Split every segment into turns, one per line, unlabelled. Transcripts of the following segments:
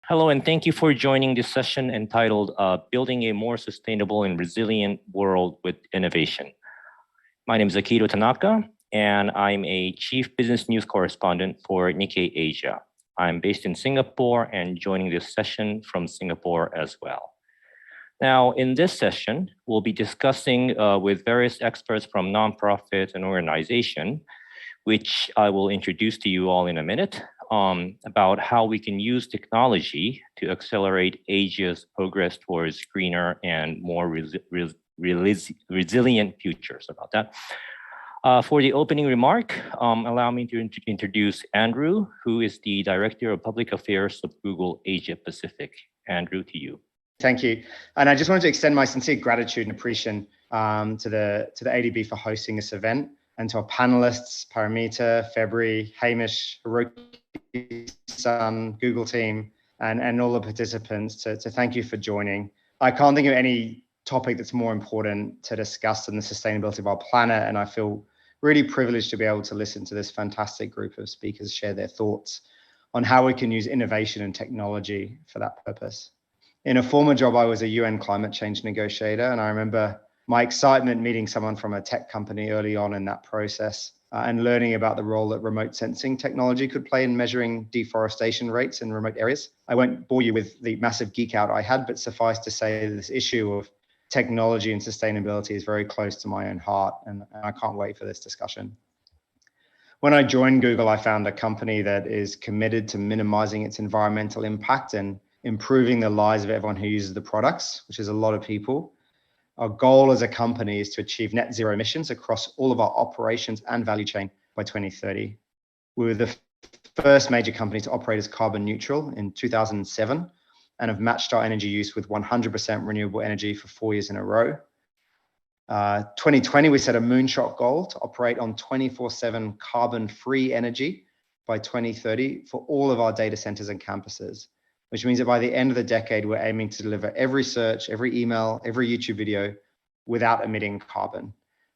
Hello, and thank you for joining this session entitled Building a More Sustainable and Resilient World with Innovation. My name is Akito Tanaka, and I'm a Chief Business News Correspondent for Nikkei Asia. I'm based in Singapore and joining this session from Singapore as well. Now, in this session, we'll be discussing with various experts from nonprofits and organizations, which I will introduce to you all in a minute, about how we can use technology to accelerate Asia's progress towards greener and more resilient futures. About that. For the opening remark, allow me to introduce Andrew, who is the Director of Public Affairs of Google Asia Pacific. Andrew, to you.
Thank you. And I just wanted to extend my sincere gratitude and appreciation to the ADB for hosting this event, and to our panelists, Parimeta, Febriadi, Hamish, Hiroki-san, Google team, and all the participants to thank you for joining. I can't think of any topic that's more important to discuss than the sustainability of our planet, and I feel really privileged to be able to listen to this fantastic group of speakers share their thoughts on how we can use innovation and technology for that purpose. In a former job, I was a UN climate change negotiator, and I remember my excitement meeting someone from a tech company early on in that process and learning about the role that remote sensing technology could play in measuring deforestation rates in remote areas. I won't bore you with the massive geek out I had, but suffice to say this issue of technology and sustainability is very close to my own heart, and I can't wait for this discussion. When I joined Google, I found a company that is committed to minimizing its environmental impact and improving the lives of everyone who uses the products, which is a lot of people. Our goal as a company is to achieve net zero emissions across all of our operations and value chain by 2030. We were the first major company to operate as carbon neutral in 2007 and have matched our energy use with 100% renewable energy for 4 years in a row. 2020, we set a moonshot goal to operate on 24/7 carbon-free energy by 2030 for all of our data centers and campuses, which means that by the end of the decade, we're aiming to deliver every search, every email, every YouTube video without emitting carbon.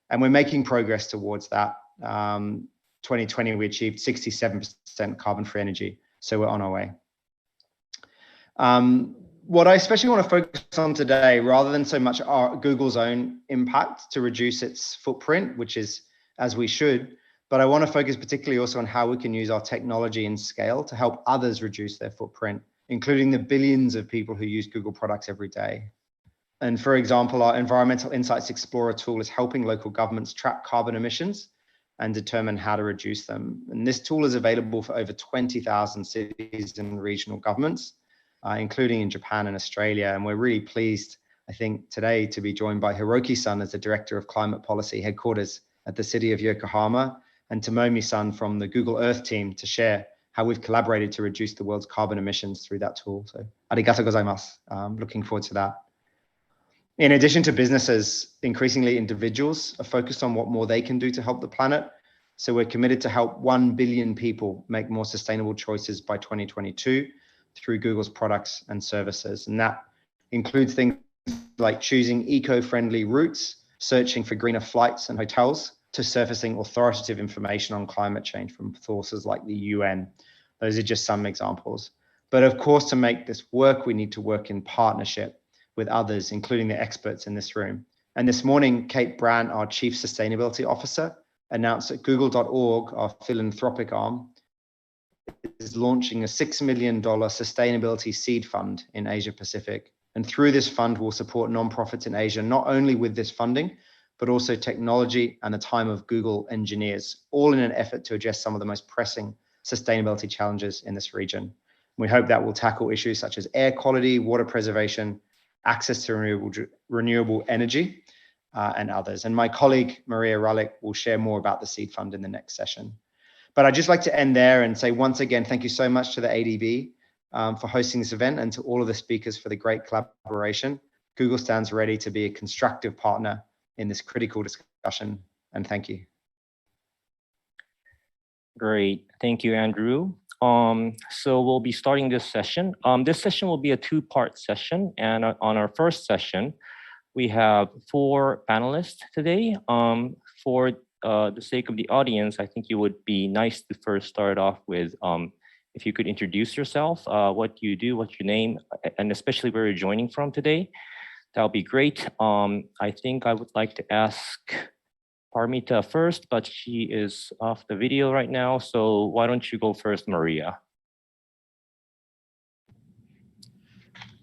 And we're making progress towards that. 2020, we achieved 67% carbon-free energy, so we're on our way. What I especially want to focus on today, rather than so much Google's own impact to reduce its footprint, which is as we should, but I want to focus particularly also on how we can use our technology and scale to help others reduce their footprint, including the billions of people who use Google products every day. And for example, our Environmental Insights Explorer tool is helping local governments track carbon emissions and determine how to reduce them. And this tool is available for over 20,000 cities and regional governments, including in Japan and Australia. And we're really pleased, I think, today to be joined by Hiroki-san as the Director of Climate Policy Headquarters at the city of Yokohama, and Tomomi-san from the Google Earth team to share how we've collaborated to reduce the world's carbon emissions through that tool. So, arigatou gozaimasu. Looking forward to that. In addition to businesses, increasingly individuals are focused on what more they can do to help the planet. So we're committed to help 1 billion people make more sustainable choices by 2022 through Google's products and services. And that includes things like choosing eco-friendly routes, searching for greener flights and hotels, to surfacing authoritative information on climate change from sources like the UN. Those are just some examples. But of course, to make this work, we need to work in partnership with others, including the experts in this room. And this morning, Kate Brandt, our Chief Sustainability Officer, announced that Google.org, our philanthropic arm, is launching a $6 million sustainability seed fund in Asia Pacific. And through this fund, we'll support nonprofits in Asia, not only with this funding, but also technology and a time of Google engineers, all in an effort to address some of the most pressing sustainability challenges in this region. We hope that will tackle issues such as air quality, water preservation, access to renewable energy, and others. And my colleague, Maria Ralick, will share more about the seed fund in the next session. But I'd just like to end there and say once again, thank you so much to the ADB for hosting this event, and to all of the speakers for the great collaboration. Google stands ready to be a constructive partner in this critical discussion, and thank you.
Great, thank you, Andrew. So we'll be starting this session. This session will be a two-part session, and on our first session, we have 4 panelists today. For the sake of the audience, I think it would be nice to first start off with if you could introduce yourself, what you do, what's your name, and especially where you're joining from today, that would be great. I think I would like to ask Parimita first, but she is off the video right now. So why don't you go first, Maria?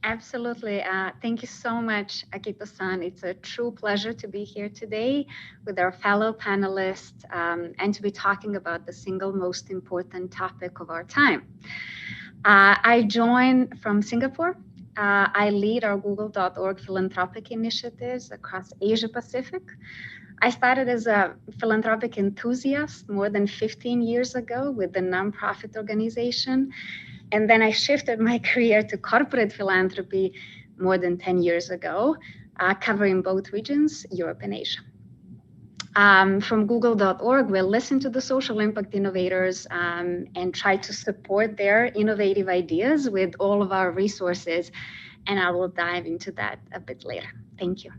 Absolutely. Thank you so much, Akito-san. It's a true pleasure to be here today with our fellow panelists and to be talking about the single most important topic of our time. I join from Singapore. I lead our Google.org philanthropic initiatives across Asia Pacific. I started as a philanthropic enthusiast more than 15 years ago with the nonprofit organization. And then I shifted my career to corporate philanthropy more than 10 years ago, covering both regions, Europe and Asia. From Google.org, we'll listen to the social impact innovators and try to support their innovative ideas with all of our resources. And I will dive into that a bit later. Thank you.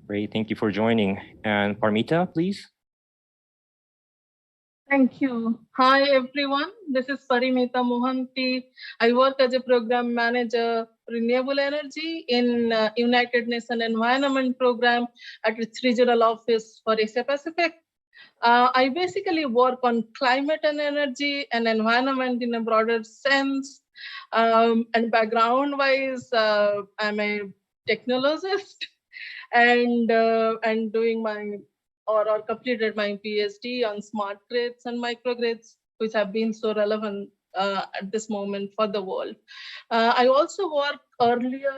Great, thank you for joining. And Parimita, please.
Thank you. Hi, everyone. This is Parimeta Mohanty. I work as a program manager, renewable energy in United Nations Environment Program at its regional office for Asia Pacific. I basically work on climate and energy and environment in a broader sense. And background-wise, I'm a technologist and doing my or completed my PhD on smart grids and microgrids, which have been so relevant at this moment for the world. I also worked earlier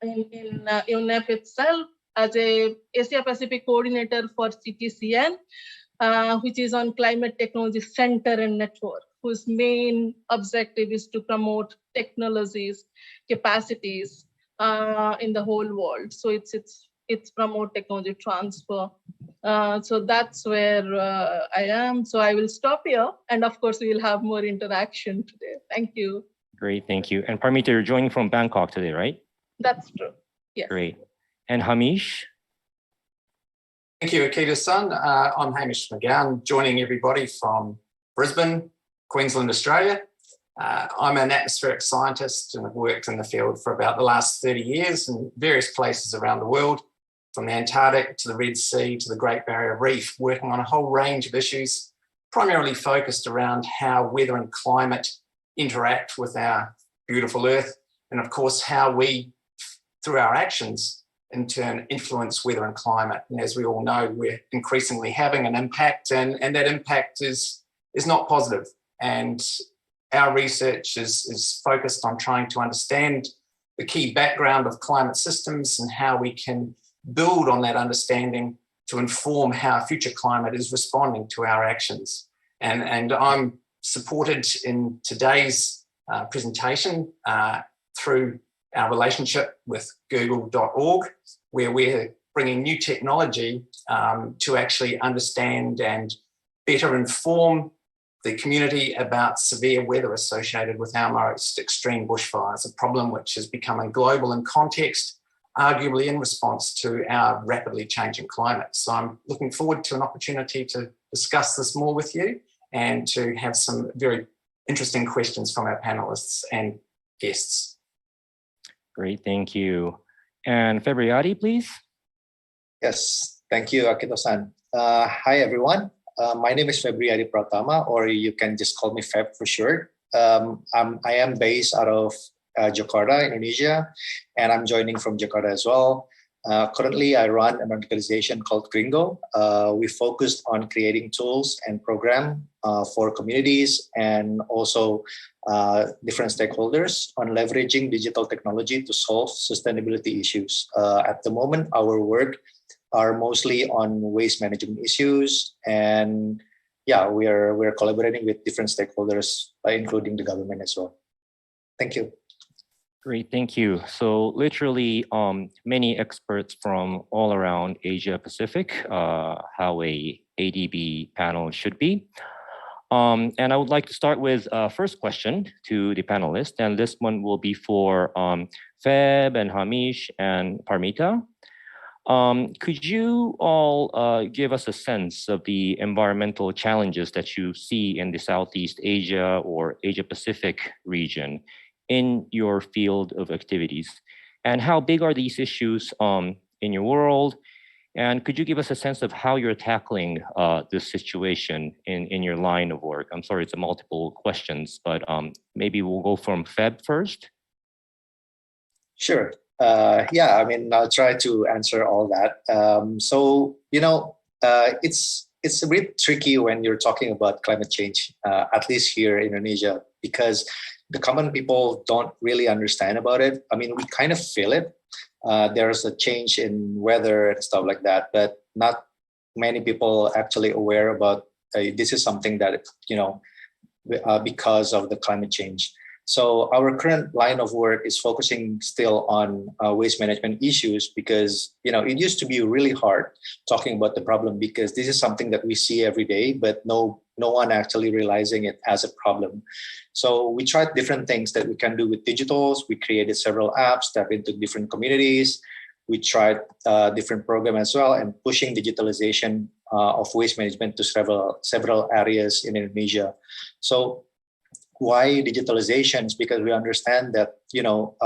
in UNEP itself as a Asia Pacific coordinator for CTCN, which is on Climate Technology Center and Network, whose main objective is to promote technologies, capacities in the whole world. So it's promote technology transfer. So that's where I am. So I will stop here. And of course, we will have more interaction today. Thank you.
Great, thank you. And Parimita, you're joining from Bangkok today, right?
That's true. Yes.
Great. And Hamish?
Thank you, Akito-san. I'm Hamish McGowan, joining everybody from Brisbane, Queensland, Australia. I'm an atmospheric scientist and I've worked in the field for about the last 30 years in various places around the world, from the Antarctic to the Red Sea to the Great Barrier Reef, working on a whole range of issues, primarily focused around how weather and climate interact with our beautiful Earth, and of course, how we, through our actions, in turn influence weather and climate. And as we all know, we're increasingly having an impact, and that impact is not positive. And our research is focused on trying to understand the key background of climate systems and how we can build on that understanding to inform how future climate is responding to our actions. And I'm supported in today's presentation through our relationship with Google.org, where we're bringing new technology to actually understand and better inform the community about severe weather associated with our most extreme bushfires, a problem which is becoming global in context, arguably in response to our rapidly changing climate. So I'm looking forward to an opportunity to discuss this more with you and to have some very interesting questions from our panelists and guests.
Great, thank you. And Febriadi, please.
Yes, thank you, Akito-san. Hi, everyone. My name is Febriadi Pratama, or you can just call me Feb for short. I am based out of Jakarta, Indonesia, and I'm joining from Jakarta as well. Currently, I run an organization called Gringgo. We focused on creating tools and program for communities and also different stakeholders on leveraging digital technology to solve sustainability issues. At the moment, our work are mostly on waste management issues, and yeah, we're collaborating with different stakeholders, including the government as well. Thank you.
Great, thank you. So literally many experts from all around Asia Pacific, how a ADB panel should be. And I would like to start with first question to the panelists, and this one will be for Feb and Hamish and Parimita. Could you all give us a sense of the environmental challenges that you see in the Southeast Asia or Asia Pacific region in your field of activities? And how big are these issues in your world? And could you give us a sense of how you're tackling this situation in your line of work? I'm sorry, it's a multiple questions, but maybe we'll go from Feb first.
Sure. Yeah, I mean, I'll try to answer all that. So, you know, it's a bit tricky when you're talking about climate change, at least here in Indonesia, because the common people don't really understand about it. I mean, we kind of feel it. There's a change in weather and stuff like that, but not many people actually aware about this is something that, you know, because of the climate change. So our current line of work is focusing still on waste management issues because, you know, it used to be really hard talking about the problem because this is something that we see every day, but no one actually realizing it as a problem. So we tried different things that we can do with digitals. We created several apps, tap into different communities. We tried different programs as well and pushing digitalization of waste management to several areas in Indonesia. So why digitalization? Because we understand that, you know,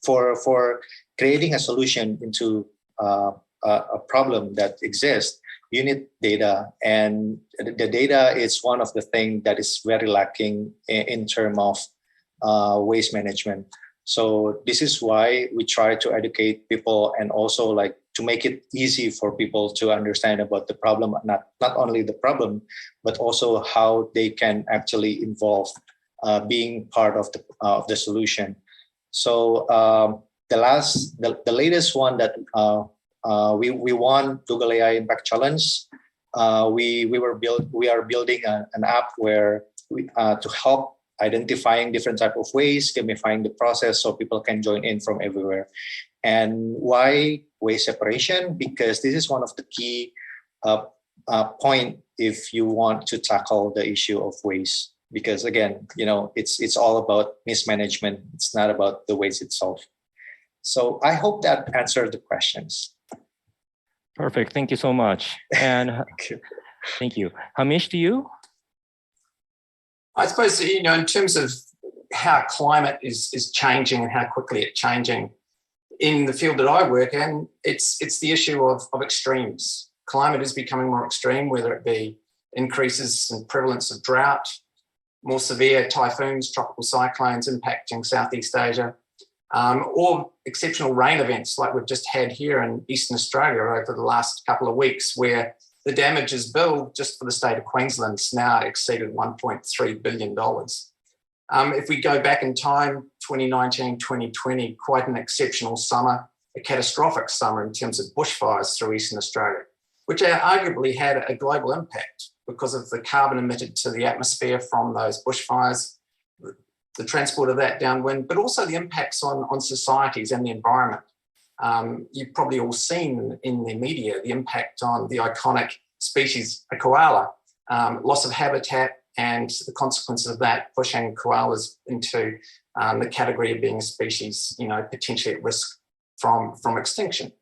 for creating a solution into a problem that exists, you need data, and the data is one of the things that is very lacking in terms of waste management. So this is why we try to educate people and also like to make it easy for people to understand about the problem, not only the problem, but also how they can actually involve being part of the solution. So the latest one that we won Google AI Impact Challenge. We are building an app where to help identifying different type of waste, gamifying the process so people can join in from everywhere. And why waste separation? Because this is one of the key point if you want to tackle the issue of waste. Because again, you know, it's all about mismanagement. It's not about the waste itself. So I hope that answered the questions.
Perfect. Thank you so much. And thank you. Hamish, to you?
I suppose, you know, in terms of how climate is changing and how quickly it's changing in the field that I work in, it's the issue of extremes. Climate is becoming more extreme, whether it be increases in prevalence of drought, more severe typhoons, tropical cyclones impacting Southeast Asia, or exceptional rain events like we've just had here in Eastern Australia over the last couple of weeks, where the damages billed just for the state of Queensland has now exceeded $1.3 billion. If we go back in time, 2019, 2020, quite an exceptional summer, a catastrophic summer in terms of bushfires through Eastern Australia, which arguably had a global impact because of the carbon emitted to the atmosphere from those bushfires, the transport of that downwind, but also the impacts on societies and the environment. You've probably all seen in the media the impact on the iconic species, a koala, loss of habitat, and the consequences of that pushing koalas into the category of being a species, you know, potentially at risk from extinction.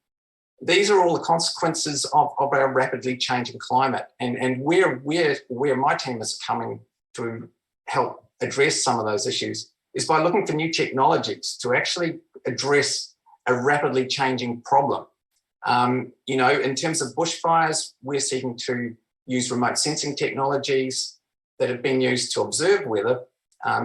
These are all the consequences of our rapidly changing climate, and where my team is coming to help address some of those issues is by looking for new technologies to actually address a rapidly changing problem. You know, in terms of bushfires, we're seeking to use remote sensing technologies that have been used to observe weather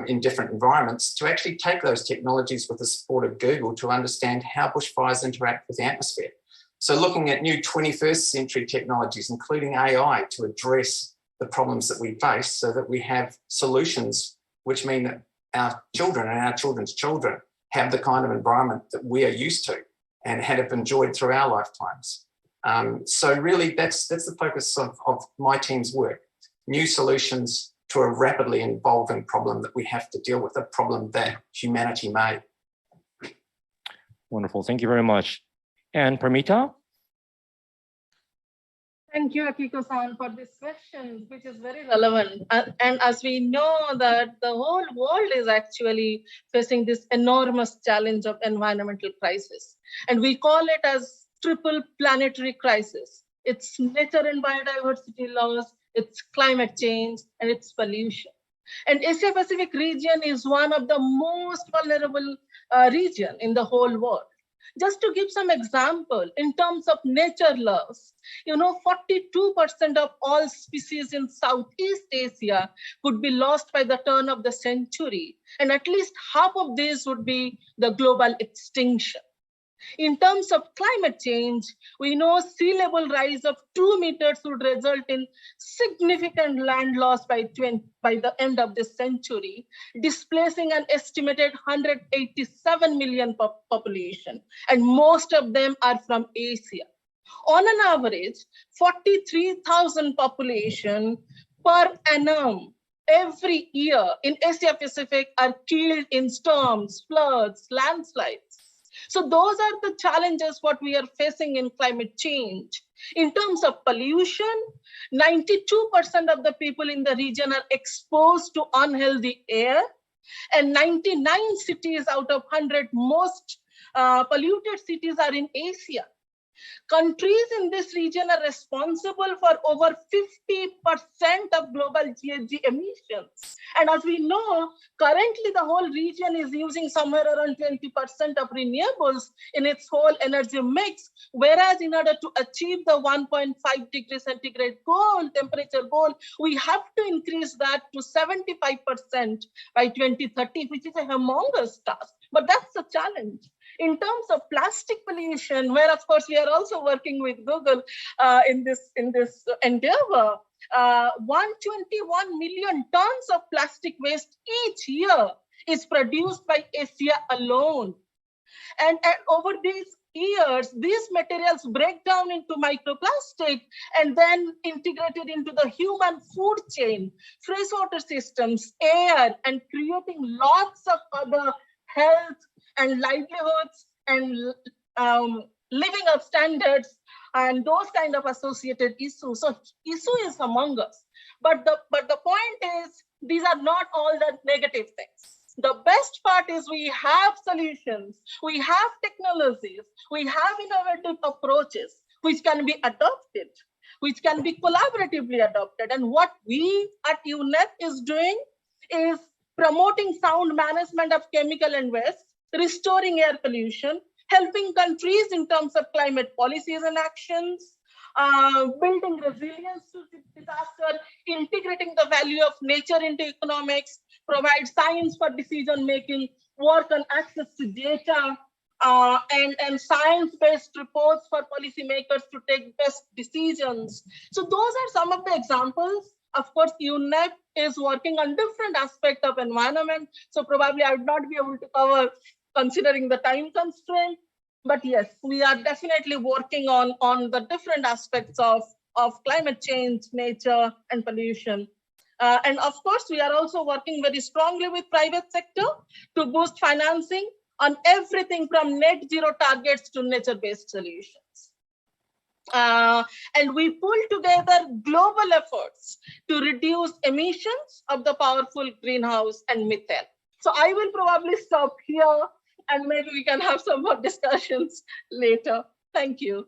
in different environments to actually take those technologies with the support of Google to understand how bushfires interact with the atmosphere. So looking at new 21st century technologies, including AI, to address the problems that we face so that we have solutions which mean that our children and our children's children have the kind of environment that we are used to and have enjoyed through our lifetimes. So really that's the focus of my team's work, new solutions to a rapidly evolving problem that we have to deal with, a problem that humanity made.
Wonderful, thank you very much. And Parimita?
Thank you, Akito-san, for this question, which is very relevant. And as we know that the whole world is actually facing this enormous challenge of environmental crisis. And we call it as triple planetary crisis. It's nature and biodiversity loss, it's climate change, and it's pollution. And Asia Pacific region is one of the most vulnerable region in the whole world. Just to give some example, in terms of nature loss, 42% of all species in Southeast Asia could be lost by the turn of the century. And at least half of these would be the global extinction. In terms of climate change, we know sea level rise of 2 meters would result in significant land loss by the end of this century, displacing an estimated 187 million population, and most of them are from Asia. On an average, 43,000 population per annum every year in Asia Pacific are killed in storms, floods, landslides. So those are the challenges what we are facing in climate change. In terms of pollution, 92% of the people in the region are exposed to unhealthy air, and 99 cities out of 100 most polluted cities are in Asia. Countries in this region are responsible for over 50% of global GHG emissions. And as we know, currently the whole region is using somewhere around 20% of renewables in its whole energy mix, whereas in order to achieve the 1.5 degree centigrade goal, temperature goal, we have to increase that to 75% by 2030, which is a humongous task. But that's a challenge. In terms of plastic pollution, where of course we are also working with Google in this endeavor, 121 million tons of plastic waste each year is produced by Asia alone. And over these years, these materials break down into microplastic and then integrated into the human food chain, freshwater systems, air, and creating lots of other health and livelihoods and living of standards and those kind of associated issues. So issue is among us. But the point is, these are not all the negative things. The best part is we have solutions, we have technologies, we have innovative approaches which can be adopted, which can be collaboratively adopted. And what we at UNEP is doing is promoting sound management of chemical and waste, restoring air pollution, helping countries in terms of climate policies and actions, building resilience to disaster, integrating the value of nature into economics, provide science for decision making, work on access to data, and science-based reports for policymakers to take best decisions. So those are some of the examples. Of course, UNEP is working on different aspects of environment, so probably I would not be able to cover considering the time constraint. But yes, we are definitely working on the different aspects of climate change, nature, and pollution. And of course, we are also working very strongly with private sector to boost financing on everything from net zero targets to nature-based solutions. And we pull together global efforts to reduce emissions of the powerful greenhouse and methane. So I will probably stop here and maybe we can have some more discussions later. Thank you.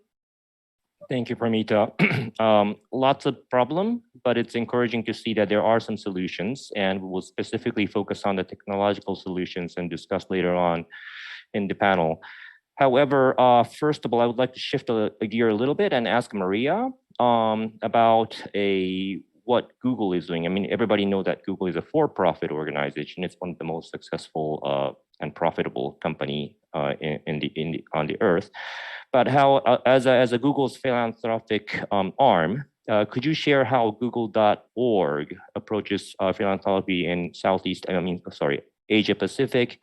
Thank you, Parimita. Lots of problem, but it's encouraging to see that there are some solutions, and we'll specifically focus on the technological solutions and discuss later on in the panel. However, first of all, I would like to shift a gear a little bit and ask Maria about what Google is doing. I mean, everybody knows that Google is a for-profit organization. It's one of the most successful and profitable company on the earth. But how, as a Google's philanthropic arm, could you share how Google.org approaches philanthropy in Asia Pacific,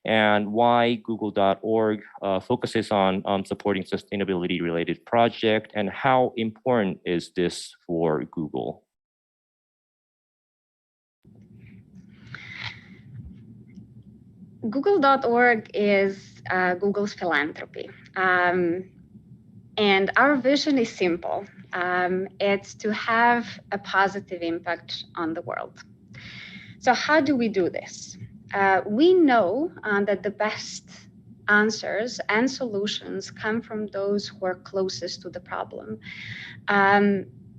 and why Google.org focuses on supporting sustainability-related projects, and how important is this for Google?
Google.org is Google's philanthropy. And our vision is simple. It's to have a positive impact on the world. So how do we do this? We know that the best answers and solutions come from those who are closest to the problem.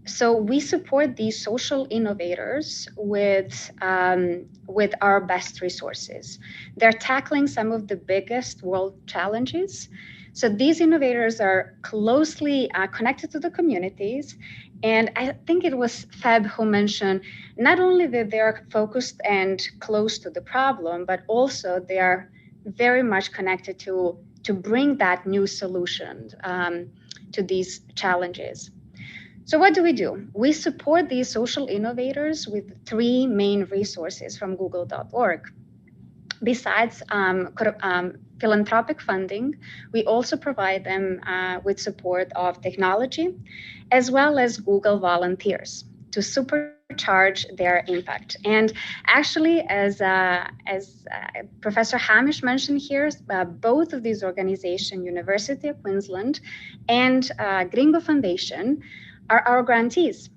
So we support these social innovators with our best resources. They're tackling some of the biggest world challenges. So these innovators are closely connected to the communities. And I think it was Feb who mentioned not only that they're focused and close to the problem, but also they are very much connected to bring that new solution to these challenges. So what do? We support these social innovators with 3 main resources from google.org. Besides philanthropic funding, we also provide them with support of technology, as well as Google volunteers to supercharge their impact. And actually, as Professor Hamish mentioned here, both of these organizations, University of Queensland and Gringgo Foundation, are our grantees.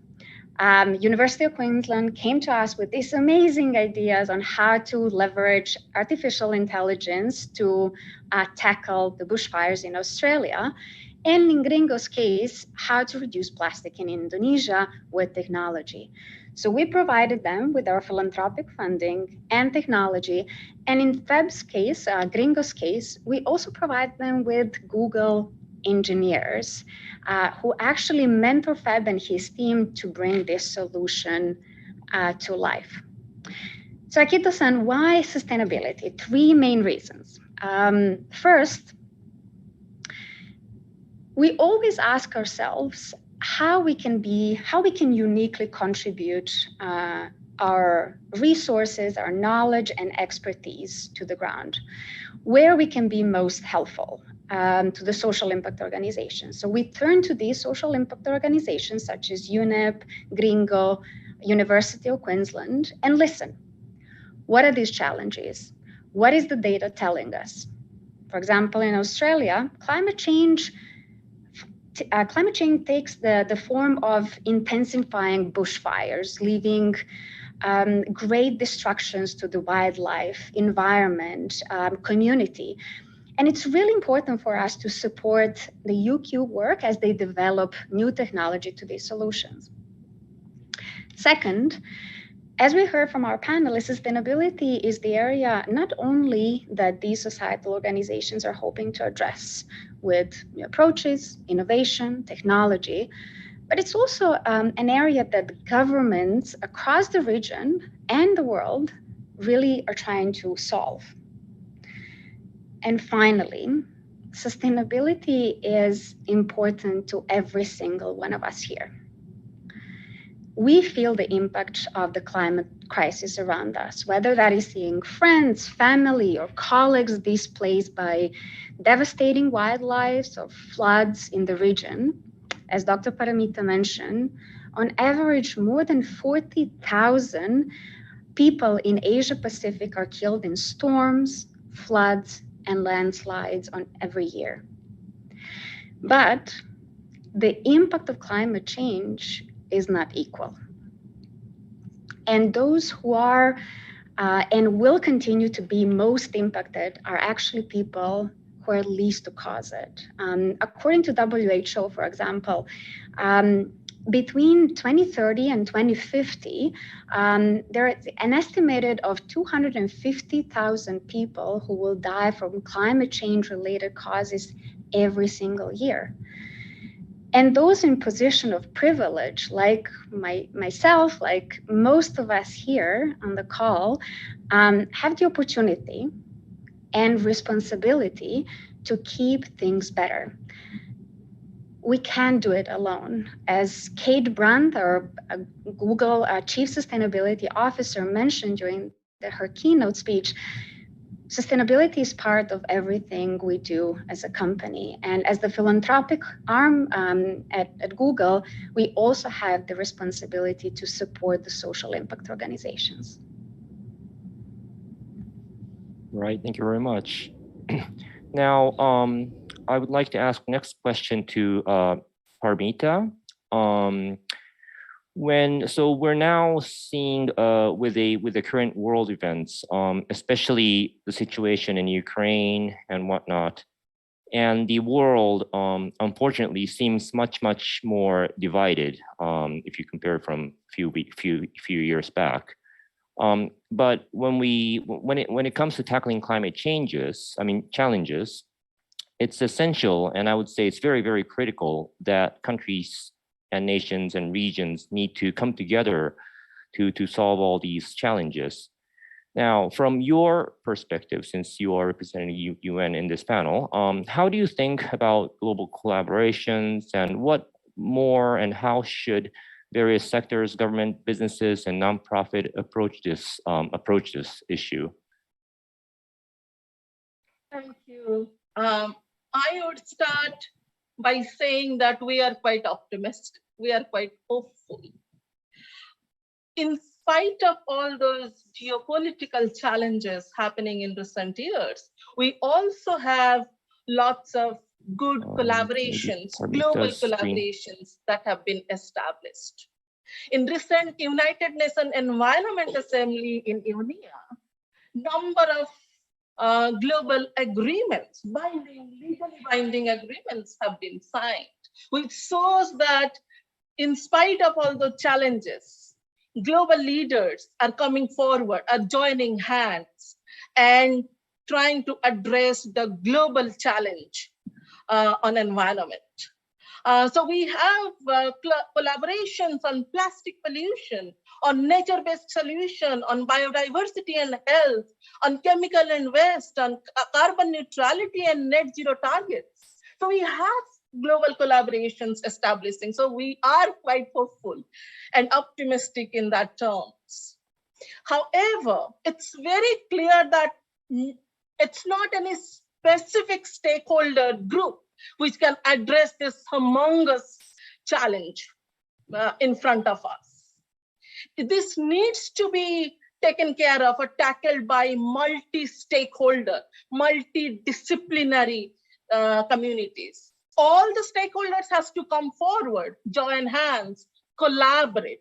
University of Queensland came to us with these amazing ideas on how to leverage artificial intelligence to tackle the bushfires in Australia. And in Gringgo's case, how to reduce plastic in Indonesia with technology. So we provided them with our philanthropic funding and technology. And in Feb's case, Gringgo's case, we also provide them with Google engineers who actually mentor Feb and his team to bring this solution to life. So Akito-san, why sustainability? 3 main reasons. First, we always ask ourselves how we can uniquely contribute our resources, our knowledge and expertise to the ground, where we can be most helpful to the social impact organizations. So we turn to these social impact organizations such as UNEP, Gringgo, University of Queensland, and listen. What are these challenges? What is the data telling us? For example, in Australia, climate change takes the form of intensifying bushfires, leaving great destructions to the wildlife, environment, community. And it's really important for us to support the UQ work as they develop new technology to these solutions. Second, as we heard from our panelists, sustainability is the area not only that these societal organizations are hoping to address with new approaches, innovation, technology, but it's also an area that governments across the region and the world really are trying to solve. And finally, sustainability is important to every single one of us here. We feel the impact of the climate crisis around us, whether that is seeing friends, family, or colleagues displaced by devastating wildlife or floods in the region. As Dr. Parimita mentioned, on average, more than 40,000 people in Asia Pacific are killed in storms, floods, and landslides on every year. But the impact of climate change is not equal. And those who are and will continue to be most impacted are actually people who are least to cause it. According to WHO, for example, between 2030 and 2050, there is an estimated of 250,000 people who will die from climate change-related causes every single year. And those in position of privilege, like myself, like most of us here on the call, have the opportunity and responsibility to keep things better. We can't do it alone. As Kate Brandt, our Google Chief Sustainability Officer, mentioned during her keynote speech, sustainability is part of everything we do as a company. And as the philanthropic arm at Google, we also have the responsibility to support the social impact organizations.
Right, thank you very much. Now, I would like to ask next question to Parimita. So we're now seeing with the current world events, especially the situation in Ukraine and whatnot, and the world unfortunately seems much more divided if you compare from few years back. But when it comes to tackling climate challenges, it's essential, and I would say it's very critical that countries and nations and regions need to come together to solve all these challenges. Now, from your perspective, since you are representing UN in this panel, how do you think about global collaborations, and what more and how should various sectors, government, businesses, and nonprofit approach this issue?
Thank you. I would start by saying that we are quite optimistic. We are quite hopeful. In spite of all those geopolitical challenges happening in recent years, we also have lots of good collaborations, global collaborations that have been established. In recent United Nations Environment Assembly in UNEA, number of global agreements, legally binding agreements have been signed, which shows that in spite of all the challenges, global leaders are coming forward, are joining hands and trying to address the global challenge on environment. So we have collaborations on plastic pollution, on nature-based solution, on biodiversity and health, on chemical and waste, on carbon neutrality and net zero targets. So we have global collaborations establishing. So we are quite hopeful and optimistic in that terms. However, it's very clear that it's not any specific stakeholder group which can address this humongous challenge in front of us. This needs to be taken care of or tackled by multi-stakeholder, multidisciplinary communities. All the stakeholders has to come forward, join hands, collaborate.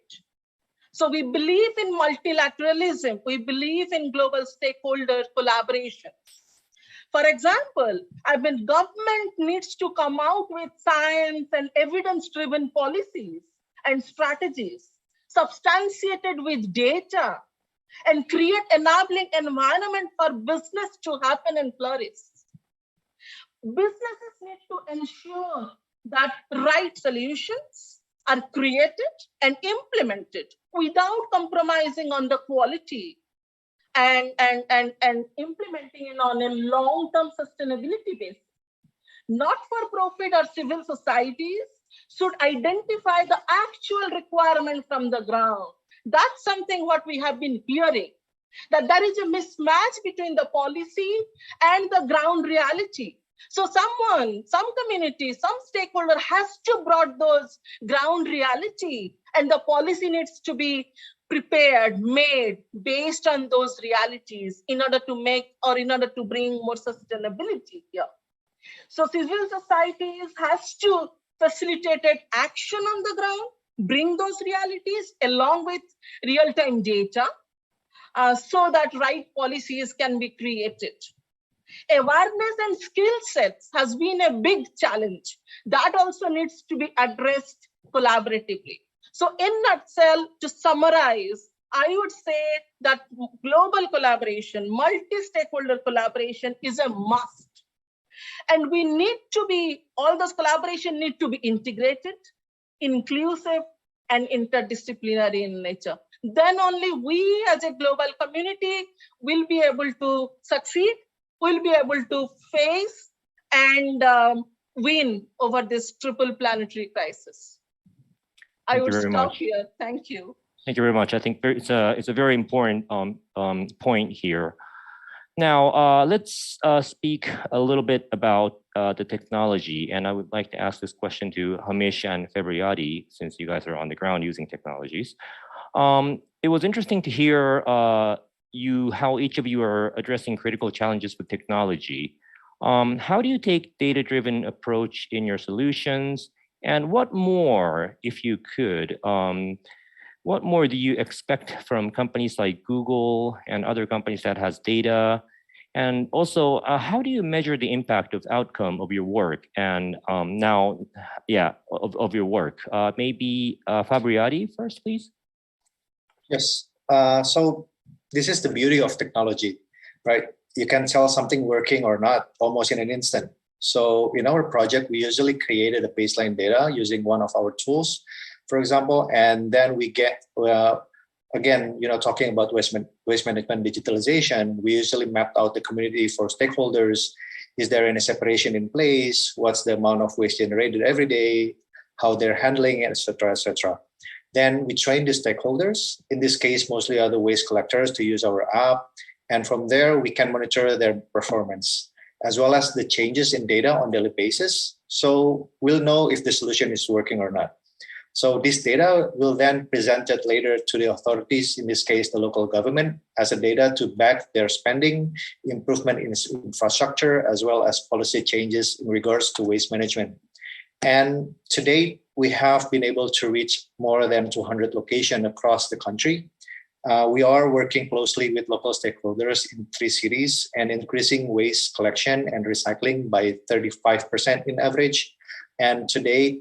So we believe in multilateralism. We believe in global stakeholder collaboration. For example, government needs to come out with science and evidence-driven policies and strategies substantiated with data and create enabling environment for business to happen and flourish. Businesses need to ensure that right solutions are created and implemented without compromising on the quality and implementing it on a long-term sustainability basis. Not-for-profit or civil societies should identify the actual requirement from the ground. That's something what we have been hearing, that there is a mismatch between the policy and the ground reality. So some community, some stakeholder has to brought those ground reality, and the policy needs to be prepared, made based on those realities in order to bring more sustainability here. So civil societies has to facilitate action on the ground, bring those realities along with real-time data so that right policies can be created. Awareness and skill sets has been a big challenge. That also needs to be addressed collaboratively. So in nutshell, to summarize, I would say that global collaboration, multi-stakeholder collaboration is a must. And all those collaboration need to be integrated, inclusive, and interdisciplinary in nature. Then only we as a global community will be able to succeed, will be able to face and win over this triple planetary crisis. I would stop here. Thank you.
Thank you very much. I think it's a very important point here. Now, let's speak a little bit about the technology. And I would like to ask this question to Hamish and Febriadi, since you guys are on the ground using technologies. It was interesting to hear how each of you are addressing critical challenges with technology. How do you take data-driven approach in your solutions? And what more, if you could, what more do you expect from companies like Google and other companies that has data? And also, how do you measure the impact of outcome of your work? And of your work? Maybe Febriadi first, please.
Yes. So this is the beauty of technology, right? You can tell something working or not almost in an instant. So in our project, we usually created a baseline data using one of our tools, for example, and then we get, again, talking about waste management digitalization, we usually mapped out the community for stakeholders. Is there any separation in place? What's the amount of waste generated every day? How they're handling it, et cetera, et cetera. Then we train the stakeholders, in this case, mostly are the waste collectors, to use our app. And from there, we can monitor their performance, as well as the changes in data on a daily basis. So we'll know if the solution is working or not. So this data will then present it later to the authorities, in this case, the local government, as a data to back their spending, improvement in infrastructure, as well as policy changes in regards to waste management. And to date, we have been able to reach more than 200 locations across the country. We are working closely with local stakeholders in 3 cities and increasing waste collection and recycling by 35% in average. And today,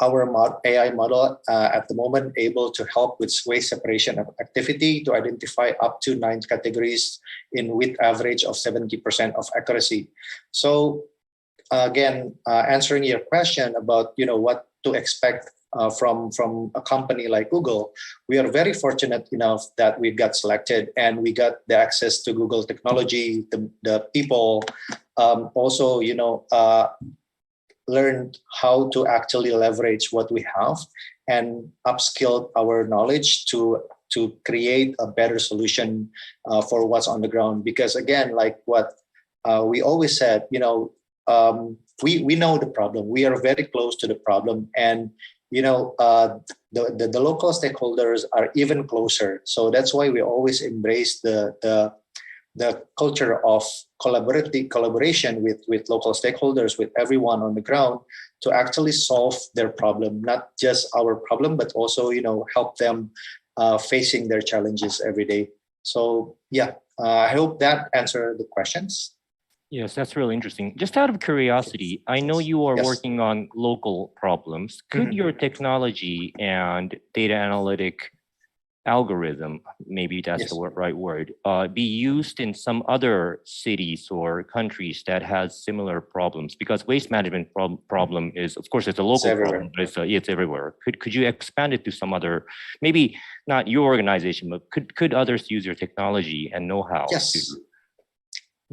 our AI model at the moment able to help with waste separation activity to identify up to 9 categories with average of 70% of accuracy. So again, answering your question about what to expect from a company like Google, we are very fortunate enough that we got selected and we got the access to Google technology, the people, also learned how to actually leverage what we have and upskill our knowledge to create a better solution for what's on the ground. Because again, like what we always said, we know the problem. We are very close to the problem, and the local stakeholders are even closer. So that's why we always embrace the culture of collaboration with local stakeholders, with everyone on the ground, to actually solve their problem, not just our problem, but also help them facing their challenges every day. So yeah, I hope that answered the questions.
Yes, that's really interesting. Just out of curiosity, I know you are working on local problems. Could your technology and data analytic algorithm, maybe that's the right word, be used in some other cities or countries that has similar problems? Because waste management problem is, of course, it's a local problem, but it's everywhere. Could you expand it to some other, maybe not your organization, but could others use your technology and know-how?
Yes.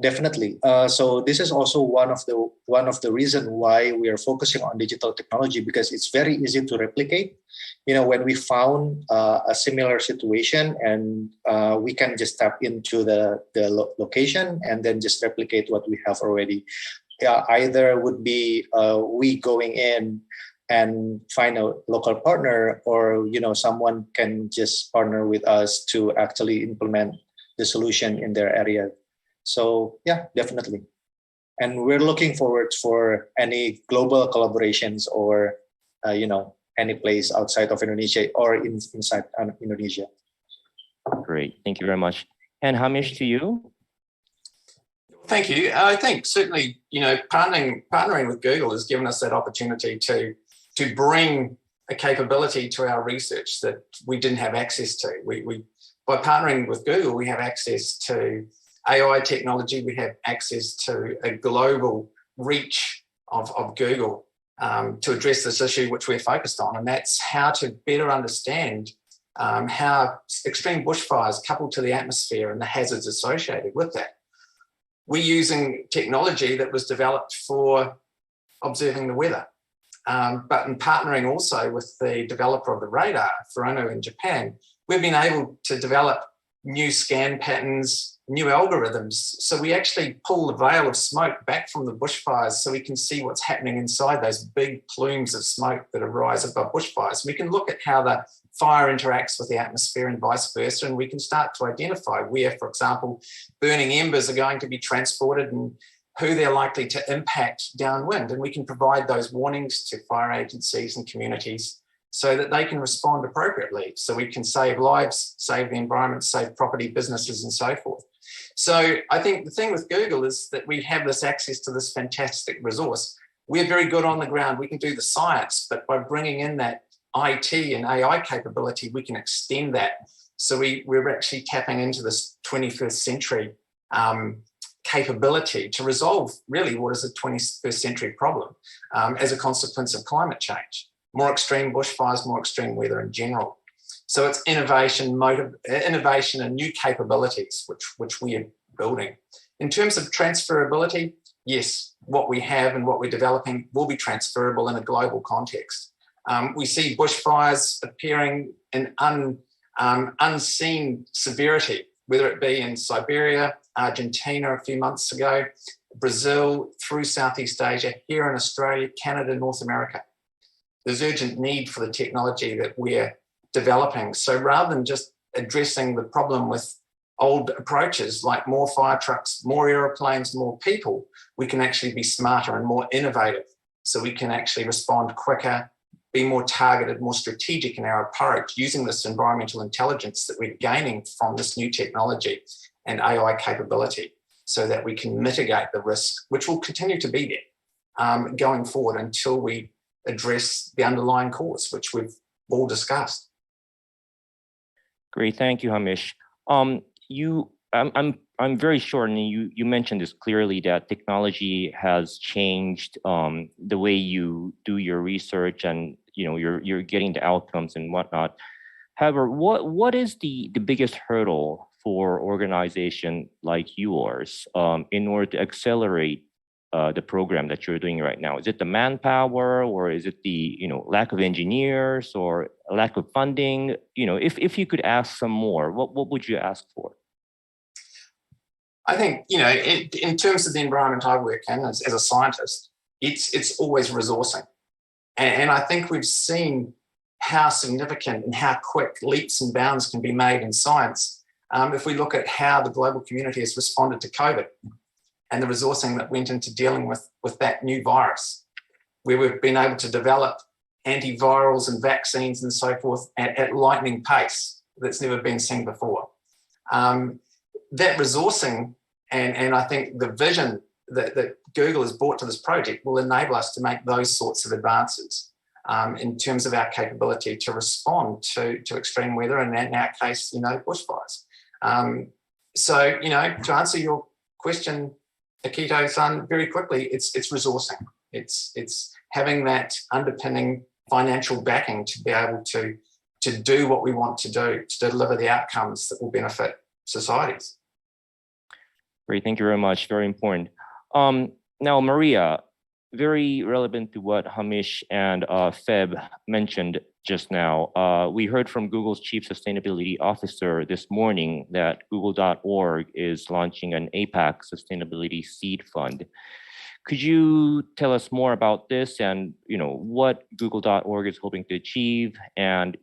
Definitely. So this is also one of the reasons why we are focusing on digital technology, because it's very easy to replicate. When we found a similar situation, and we can just tap into the location and then just replicate what we have already. Either would be we going in and find a local partner, or someone can just partner with us to actually implement the solution in their area. So yeah, definitely. And we're looking forward for any global collaborations or, any place outside of Indonesia or inside Indonesia.
Great, thank you very much. And Hamish, to you.
Thank you. I think certainly, partnering with Google has given us that opportunity to bring a capability to our research that we didn't have access to. We by partnering with Google, we have access to AI technology, we have access to a global reach of Google to address this issue which we're focused on, and that's how to better understand how extreme bushfires coupled to the atmosphere and the hazards associated with that. We're using technology that was developed for observing the weather, but in partnering also with the developer of the radar, Furano in Japan, we've been able to develop new scan patterns, new algorithms. So we actually pull the veil of smoke back from the bushfires so we can see what's happening inside those big plumes of smoke that arise above bushfires. We can look at how the fire interacts with the atmosphere and vice versa, and we can start to identify where, for example, burning embers are going to be transported and who they're likely to impact downwind. And we can provide those warnings to fire agencies and communities so that they can respond appropriately, so we can save lives, save the environment, save property, businesses, and so forth. So I think the thing with Google is that we have this access to this fantastic resource. We're very good on the ground. We can do the science, but by bringing in that IT and AI capability, we can extend that. So we're actually tapping into this 21st century capability to resolve really what is a 21st century problem as a consequence of climate change. More extreme bushfires, more extreme weather in general. So it's innovation and new capabilities which we are building. In terms of transferability, yes, what we have and what we're developing will be transferable in a global context. We see bushfires appearing in unseen severity, whether it be in Siberia, Argentina a few months ago, Brazil, through Southeast Asia, here in Australia, Canada, North America. There's urgent need for the technology that we're developing. So rather than just addressing the problem with old approaches like more fire trucks, more aeroplanes, more people, we can actually be smarter and more innovative. So we can actually respond quicker, be more targeted, more strategic in our approach, using this environmental intelligence that we're gaining from this new technology and AI capability, so that we can mitigate the risk, which will continue to be there going forward until we address the underlying cause, which we've all discussed.
Great, thank you, Hamish. I'm very sure, and you mentioned this clearly, that technology has changed the way you do your research, and you're getting the outcomes and whatnot. However, what is the biggest hurdle for organization like yours in order to accelerate the program that you're doing right now? Is it the manpower, or is it the lack of engineers, or a lack of funding? If you could ask some more, what would you ask for?
I think in terms of the environment I work in as a scientist, it's always resourcing, and I think we've seen how significant and how quick leaps and bounds can be made in science if we look at how the global community has responded to COVID and the resourcing that went into dealing with that new virus, where we've been able to develop antivirals and vaccines and so forth at lightning pace that's never been seen before. That resourcing and I think the vision that Google has brought to this project will enable us to make those sorts of advances in terms of our capability to respond to extreme weather, and in our case, bushfires. So, to answer your question, Akito-san, very quickly, it's resourcing. It's having that underpinning financial backing to be able to do what we want to do, to deliver the outcomes that will benefit societies.
Great, thank you very much. Very important. Now, Maria, very relevant to what Hamish and Feb mentioned just now. We heard from Google's Chief Sustainability Officer this morning that Google.org is launching an Apac Sustainability Seed Fund. Could you tell us more about this, and what Google.org is hoping to achieve? And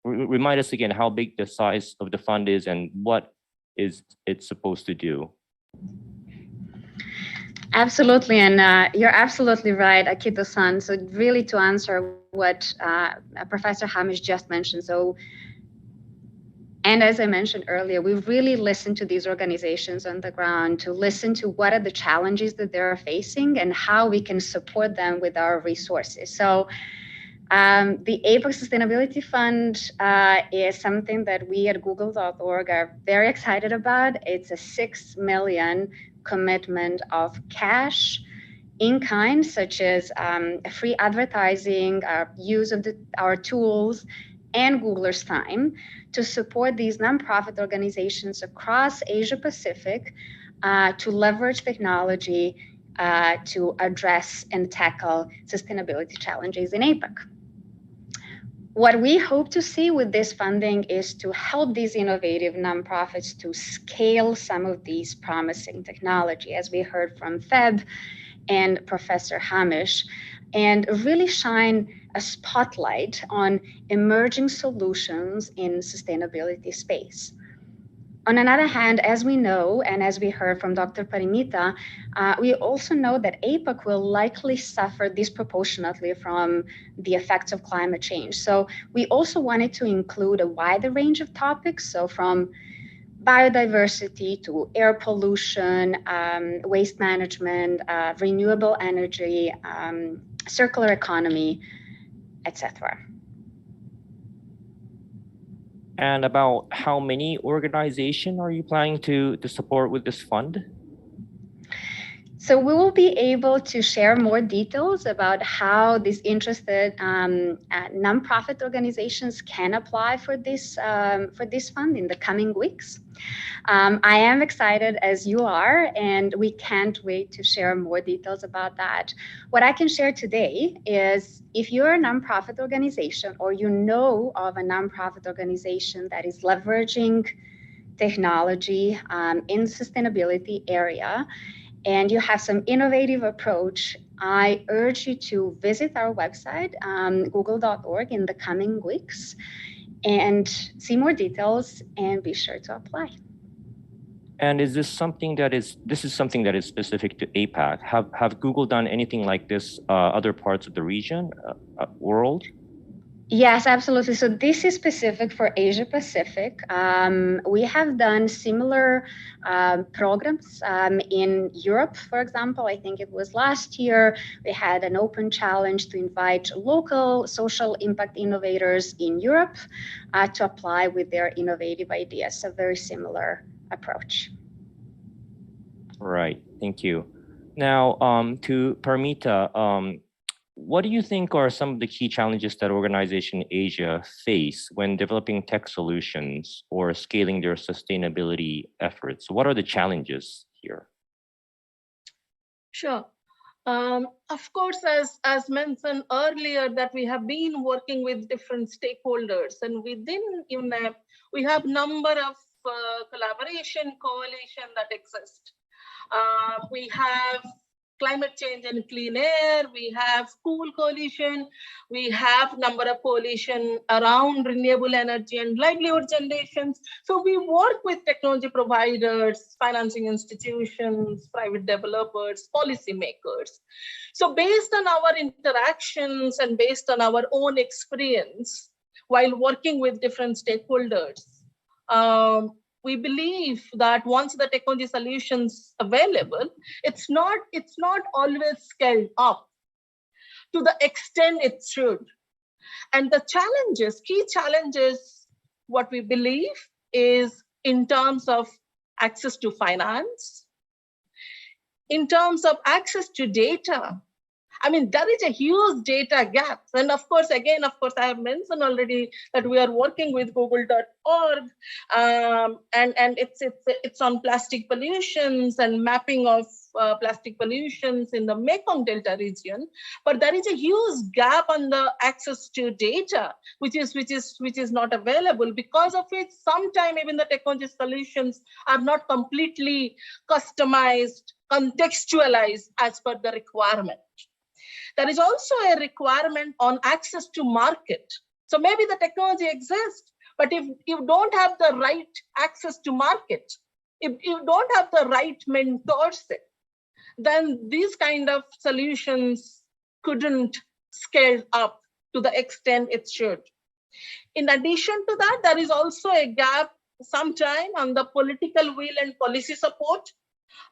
remind us again how big the size of the fund is and what is it supposed to do?
Absolutely, and you're absolutely right, Akito-san. So really, to answer what Professor Hamish just mentioned, and as I mentioned earlier, we really listen to these organizations on the ground to listen to what are the challenges that they're facing and how we can support them with our resources. So the Apac Sustainability Fund is something that we at Google.org are very excited about. It's a $6 million commitment of cash in kind, such as free advertising, use of our tools, and Googlers' time to support these nonprofit organizations across Asia Pacific to leverage technology to address and tackle sustainability challenges in APAC. What we hope to see with this funding is to help these innovative nonprofits to scale some of these promising technology, as we heard from Feb and Professor Hamish, and really shine a spotlight on emerging solutions in sustainability space. On another hand, as we know, and as we heard from Dr. Parimita, we also know that Apac will likely suffer disproportionately from the effects of climate change. So we also wanted to include a wider range of topics, so from biodiversity to air pollution, waste management, renewable energy, circular economy, etc.
And about how many organizations are you planning to support with this fund?
So we will be able to share more details about how these interested nonprofit organizations can apply for this fund in the coming weeks. I am excited as you are, and we can't wait to share more details about that. What I can share today is if you're a nonprofit organization or you know of a nonprofit organization that is leveraging technology in sustainability area, and you have some innovative approach, I urge you to visit our website, google.org, in the coming weeks and see more details and be sure to apply.
And is this something that is specific to APAC? Have Google done anything like this other parts of the region, world?
Yes, absolutely. So this is specific for Asia Pacific. We have done similar programs in Europe, for example. I think it was last year. We had an open challenge to invite local social impact innovators in Europe to apply with their innovative ideas. So very similar approach.
Right. Thank you. Now, to Parimita, what do you think are some of the key challenges that organizations in Asia face when developing tech solutions or scaling their sustainability efforts? What are the challenges here?
Sure. Of course, as mentioned earlier, that we have been working with different stakeholders, and within UNEP, we have number of collaboration coalition that exist. We have climate change and clean air, we have school coalition, we have number of coalition around renewable energy and livelihood generations. So we work with technology providers, financing institutions, private developers, policymakers. So based on our interactions and based on our own experience, while working with different stakeholders, we believe that once the technology solutions available, it's not always scaled up to the extent it should. And the challenges, key challenges, what we believe is in terms of access to finance, in terms of access to data. I mean, there is a huge data gap. And of course, I have mentioned already that we are working with google.org and it's on plastic pollutions and mapping of plastic pollutions in the Mekong Delta region. But there is a huge gap on the access to data, which is not available, because of which sometimes even the technology solutions are not completely customized, contextualized as per the requirement. There is also a requirement on access to market. So maybe the technology exists, but if you don't have the right access to market, if you don't have the right mentorship, then these kind of solutions couldn't scale up to the extent it should. In addition to that, there is also a gap sometime on the political will and policy support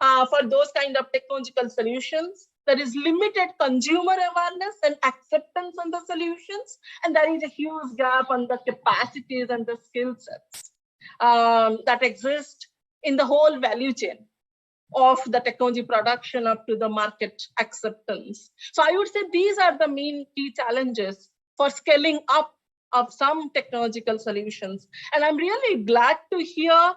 for those kind of technological solutions. There is limited consumer awareness and acceptance on the solutions, and there is a huge gap on the capacities and the skill sets that exist in the whole value chain of the technology production up to the market acceptance. So I would say these are the main key challenges for scaling up of some technological solutions. And I'm really glad to hear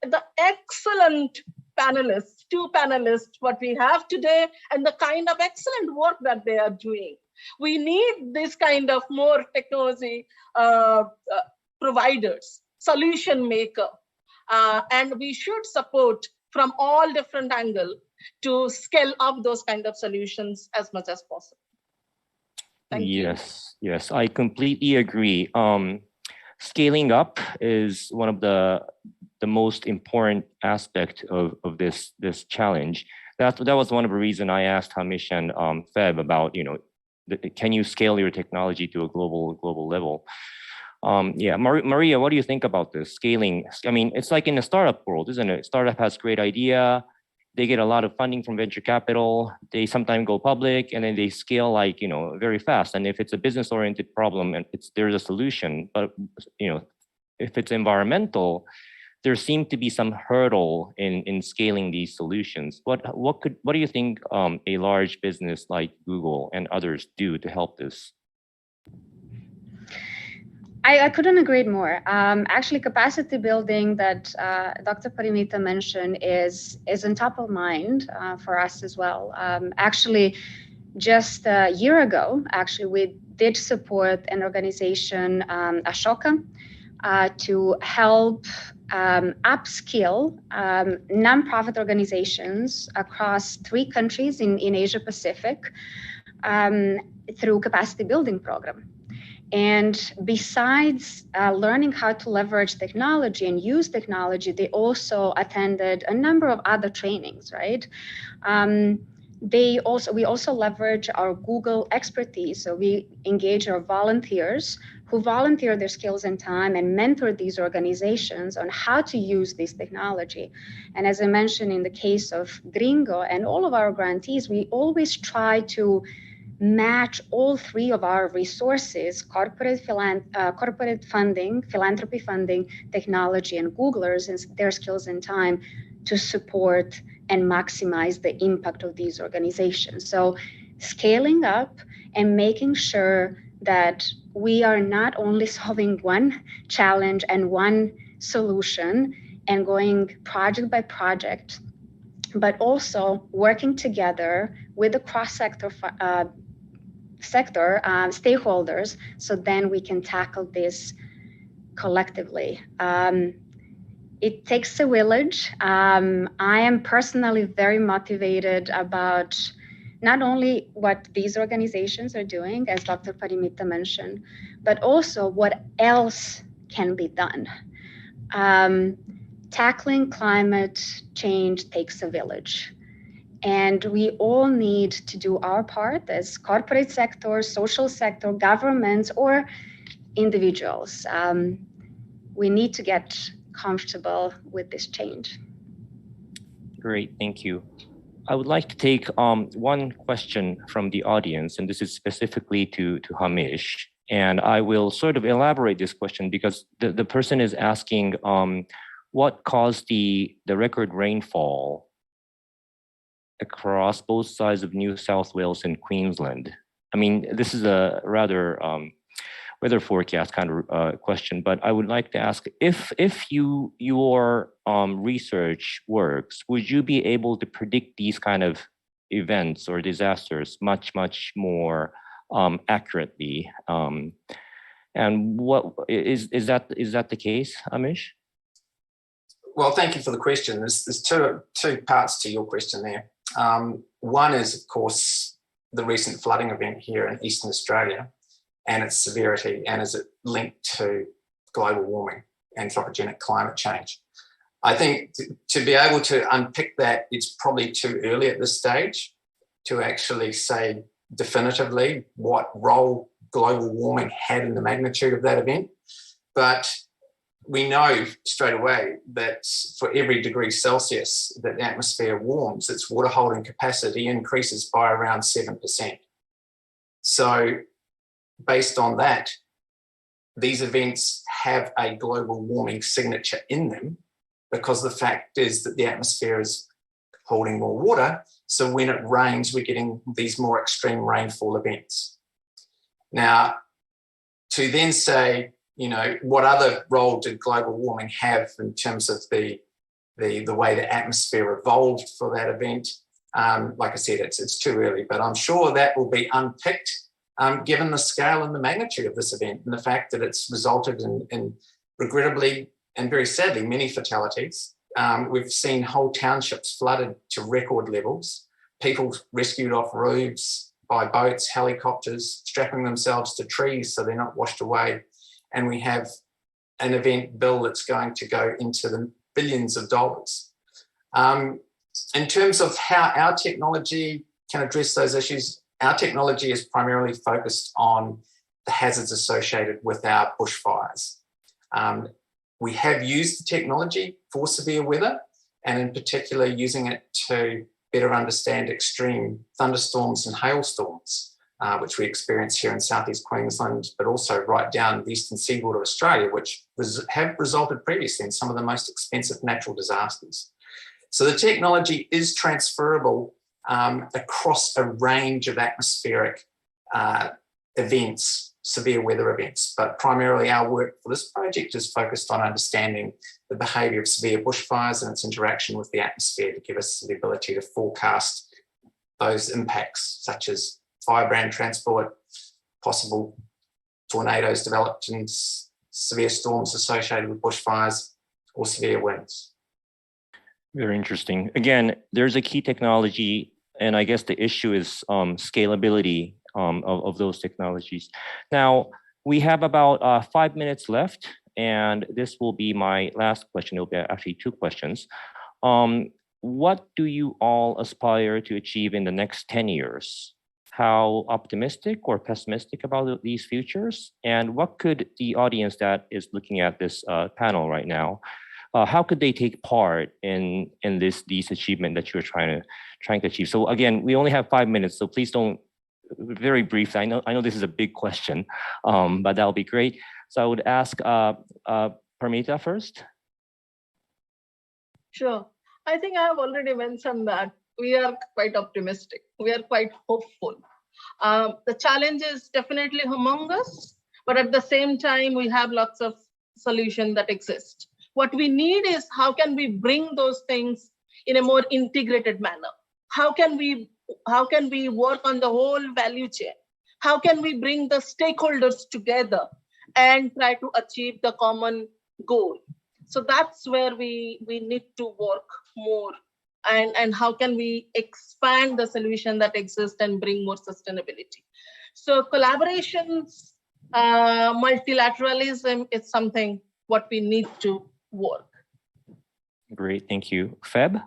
the excellent panelists, two panelists, what we have today, and the kind of excellent work that they are doing. We need this kind of more technology providers, solution maker, and we should support from all different angles to scale up those kind of solutions as much as possible. Thank you.
Yes, I completely agree. Scaling up is one of the the most important aspect of this challenge. That was one of the reasons I asked Hamish and Feb about, can you scale your technology to a global level? Yeah, Maria, what do you think about this scaling? I mean, it's like in the startup world, isn't it? Startup has great idea. They get a lot of funding from venture capital. They sometimes go public and then they scale like, very fast. And if it's a business oriented problem and there's a solution, but, if it's environmental, there seems to be some hurdle in scaling these solutions. What do you think a large business like Google and others do to help this?
I couldn't agree more. Actually, capacity building that Dr. Parimita mentioned is on top of mind for us as well. Actually, just a year ago, we did support an organization, Ashoka, to help upskill nonprofit organizations across 3 countries in Asia Pacific through capacity building program. And besides learning how to leverage technology and use technology, they also attended a number of other trainings, right? We also leverage our Google expertise. So we engage our volunteers who volunteer their skills and time and mentor these organizations on how to use this technology. And as I mentioned in the case of Gringgo and all of our grantees, we always try to match all 3 of our resources, corporate funding, philanthropy funding, technology, and Googlers and their skills and time to support and maximize the impact of these organizations. So scaling up and making sure that we are not only solving one challenge and one solution and going project by project, but also working together with the cross-sector stakeholders, so then we can tackle this collectively. It takes a village. I am personally very motivated about not only what these organizations are doing, as Dr. Parimita mentioned, but also what else can be done. Tackling climate change takes a village. And we all need to do our part as corporate sector, social sector, governments, or individuals. We need to get comfortable with this change.
Great, thank you. I would like to take one question from the audience, and this is specifically to Hamish. And I will sort of elaborate this question because the person is asking what caused the record rainfall across both sides of New South Wales and Queensland. I mean, this is a rather weather forecast kind of question, but I would like to ask if your research works, would you be able to predict these kind of events or disasters much more accurately? And what is that the case, Hamish?
Well, thank you for the question. There's two parts to your question there. One is, of course, the recent flooding event here in Eastern Australia and its severity, and is it linked to global warming, anthropogenic climate change. I think to be able to unpick that, it's probably too early at this stage to actually say definitively what role global warming had in the magnitude of that event. But we know straight away that for every degree Celsius that the atmosphere warms, its water holding capacity increases by around 7%. So based on that, these events have a global warming signature in them because the fact is that the atmosphere is holding more water. So when it rains, we're getting these more extreme rainfall events. Now, to then say, what other role did global warming have in terms of the way the atmosphere evolved for that event? Like I said, it's too early, but I'm sure that will be unpicked given the scale and the magnitude of this event and the fact that it's resulted in regrettably and very sadly many fatalities. We've seen whole townships flooded to record levels, people rescued off roofs by boats, helicopters, strapping themselves to trees so they're not washed away. And we have an event bill that's going to go into the billions of dollars. In terms of how our technology can address those issues, our technology is primarily focused on the hazards associated with our bushfires. We have used the technology for severe weather, and in particular using it to better understand extreme thunderstorms and hailstorms, which we experience here in Southeast Queensland, but also right down the eastern seaboard of Australia, which have resulted previously in some of the most expensive natural disasters. So the technology is transferable across a range of atmospheric events, severe weather events, but primarily our work for this project is focused on understanding the behaviour of severe bushfires and its interaction with the atmosphere to give us the ability to forecast those impacts, such as firebrand transport, possible tornadoes developed in severe storms associated with bushfires, or severe winds.
Very interesting. Again, there's a key technology, and I guess the issue is scalability of those technologies. Now, we have about 5 minutes left, and this will be my last question. It'll be actually 2 questions. What do you all aspire to achieve in the next 10 years? How optimistic or pessimistic about these futures? And what could the audience that is looking at this panel right now, how could they take part in these achievements that you're trying to achieve? So again, we only have 5 minutes, so please don't, very briefly. I know this is a big question, but that'll be great. So I would ask Parimita first.
Sure. I think I have already mentioned that we are quite optimistic. We are quite hopeful. The challenge is definitely humongous, but at the same time, we have lots of solutions that exist. What we need is how can we bring those things in a more integrated manner? How can we work on the whole value chain? How can we bring the stakeholders together and try to achieve the common goal? So that's where we need to work more. And how can we expand the solution that exists and bring more sustainability? So collaborations, multilateralism is something what we need to work.
Great, thank you. Feb?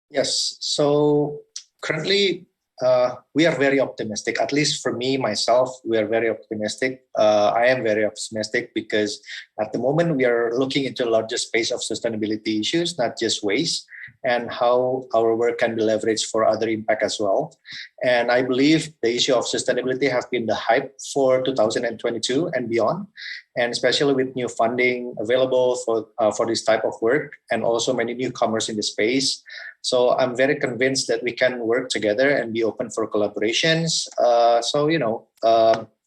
Yes, so currently we are very optimistic. At least for me, myself, we are very optimistic. I am very optimistic because at the moment we are looking into a larger space of sustainability issues, not just waste, and how our work can be leveraged for other impact as well. And I believe the issue of sustainability has been the hype for 2022 and beyond, and especially with new funding available for this type of work, and also many newcomers in the space. So I'm very convinced that we can work together and be open for collaborations. So, you know,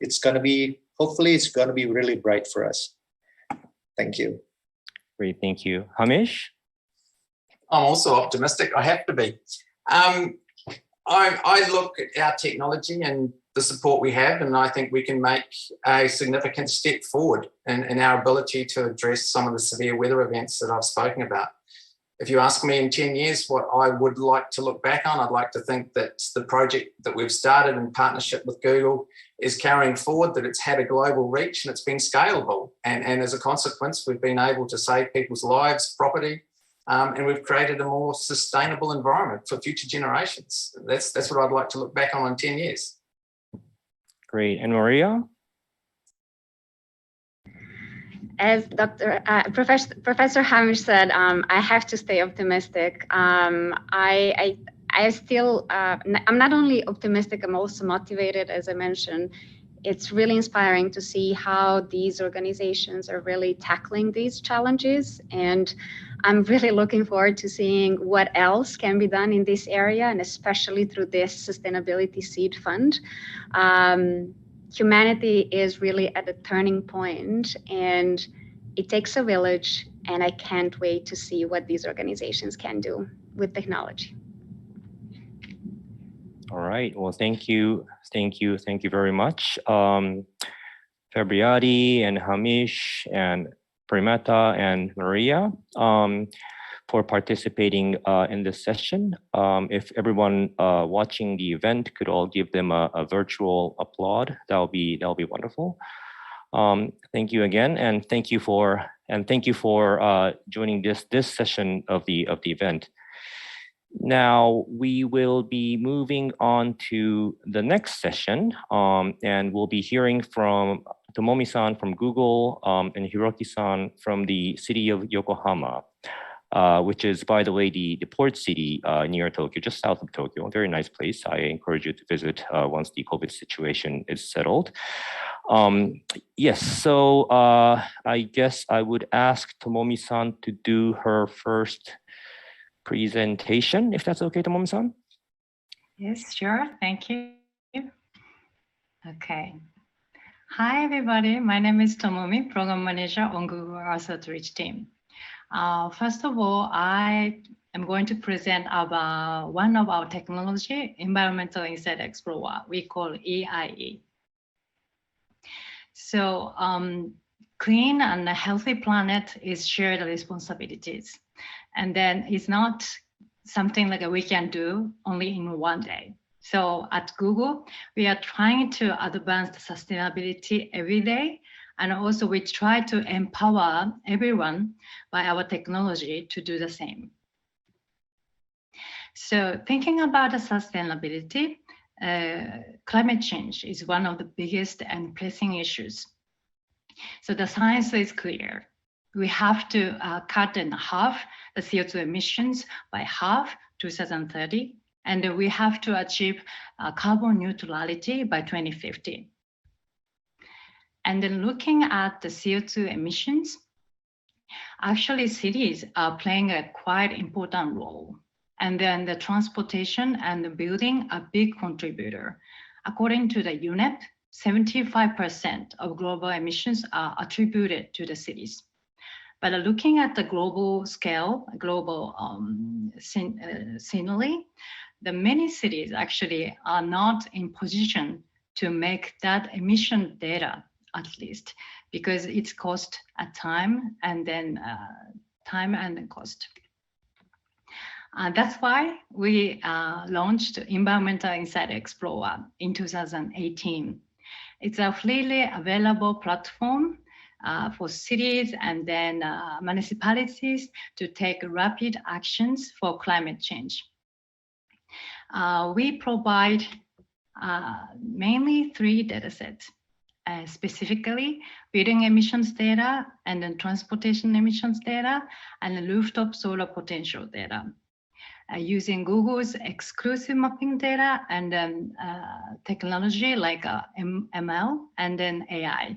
it's going to be, hopefully it's going to be really bright for us. Thank you.
Great, thank you. Hamish?
I'm also optimistic. I have to be. I look at our technology and the support we have, and I think we can make a significant step forward in our ability to address some of the severe weather events that I've spoken about. If you ask me in 10 years what I would like to look back on, I'd like to think that the project that we've started in partnership with Google is carrying forward, that it's had a global reach and it's been scalable. And as a consequence, we've been able to save people's lives, property, and we've created a more sustainable environment for future generations. That's what I'd like to look back on in 10 years.
Great. And Maria?
As Professor Hamish said, I have to stay optimistic. I'm not only optimistic, I'm also motivated, as I mentioned. It's really inspiring to see how these organizations are really tackling these challenges. And I'm really looking forward to seeing what else can be done in this area, and especially through this Sustainability Seed Fund. Humanity is really at a turning point, and it takes a village, and I can't wait to see what these organizations can do with technology.
All right, well, thank you very much. Febriadi and Hamish and Parimeta and Maria for participating in this session. If everyone watching the event could all give them a virtual applaud, that'll be wonderful. Thank you again, and thank you for And thank you for joining this session of the event. Now we will be moving on to the next session, and we'll be hearing from Tomomi-san from Google and Hiroki-san from the city of Yokohama, which is, by the way, the port city near Tokyo, just south of Tokyo. A very nice place. I encourage you to visit once the COVID situation is settled. Yes, so I guess I would ask Tomomi-san to do her first presentation, if that's okay, Tomomi-san.
Yes, sure. Thank you. Okay. Hi, everybody. My name is Tomomi, Program Manager on Google Earth Outreach team. First of all, I am going to present about one of our technology, Environmental Insight Explorer, we call EIE. So clean and a healthy planet is shared responsibilities. And then it's not something like we can do only in one day. So at Google, we are trying to advance the sustainability every day. And also we try to empower everyone by our technology to do the same. So thinking about the sustainability, climate change is one of the biggest and pressing issues. So the science is clear. We have to cut in half the CO2 emissions by half 2030, and we have to achieve carbon neutrality by 2050. And then looking at the CO2 emissions, actually cities are playing a quite important role. And then the transportation and the building a big contributor. According to the UNEP, 75% of global emissions are attributed to the cities. But looking at the global scale, global scenery, the many cities actually are not in position to make that emission data, at least, because it's cost at time and then cost. That's why we launched Environmental Insight Explorer in 2018. It's a freely available platform for cities and then municipalities to take rapid actions for climate change. We provide mainly 3 datasets, specifically building emissions data and then transportation emissions data and rooftop solar potential data. Using Google's exclusive mapping data and then technology like ML and then AI.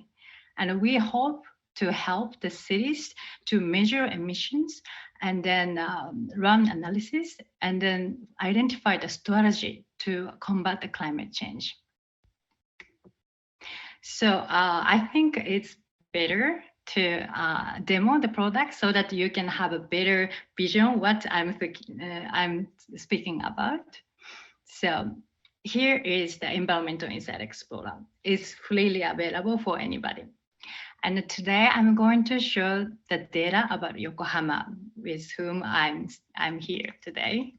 And we hope to help the cities to measure emissions and then run analysis and then identify the strategy to combat the climate change. So I think it's better to demo the product so that you can have a better vision what I'm speaking about. So here is the Environmental Insight Explorer. It's freely available for anybody. And today I'm going to show the data about Yokohama, with whom I'm here today.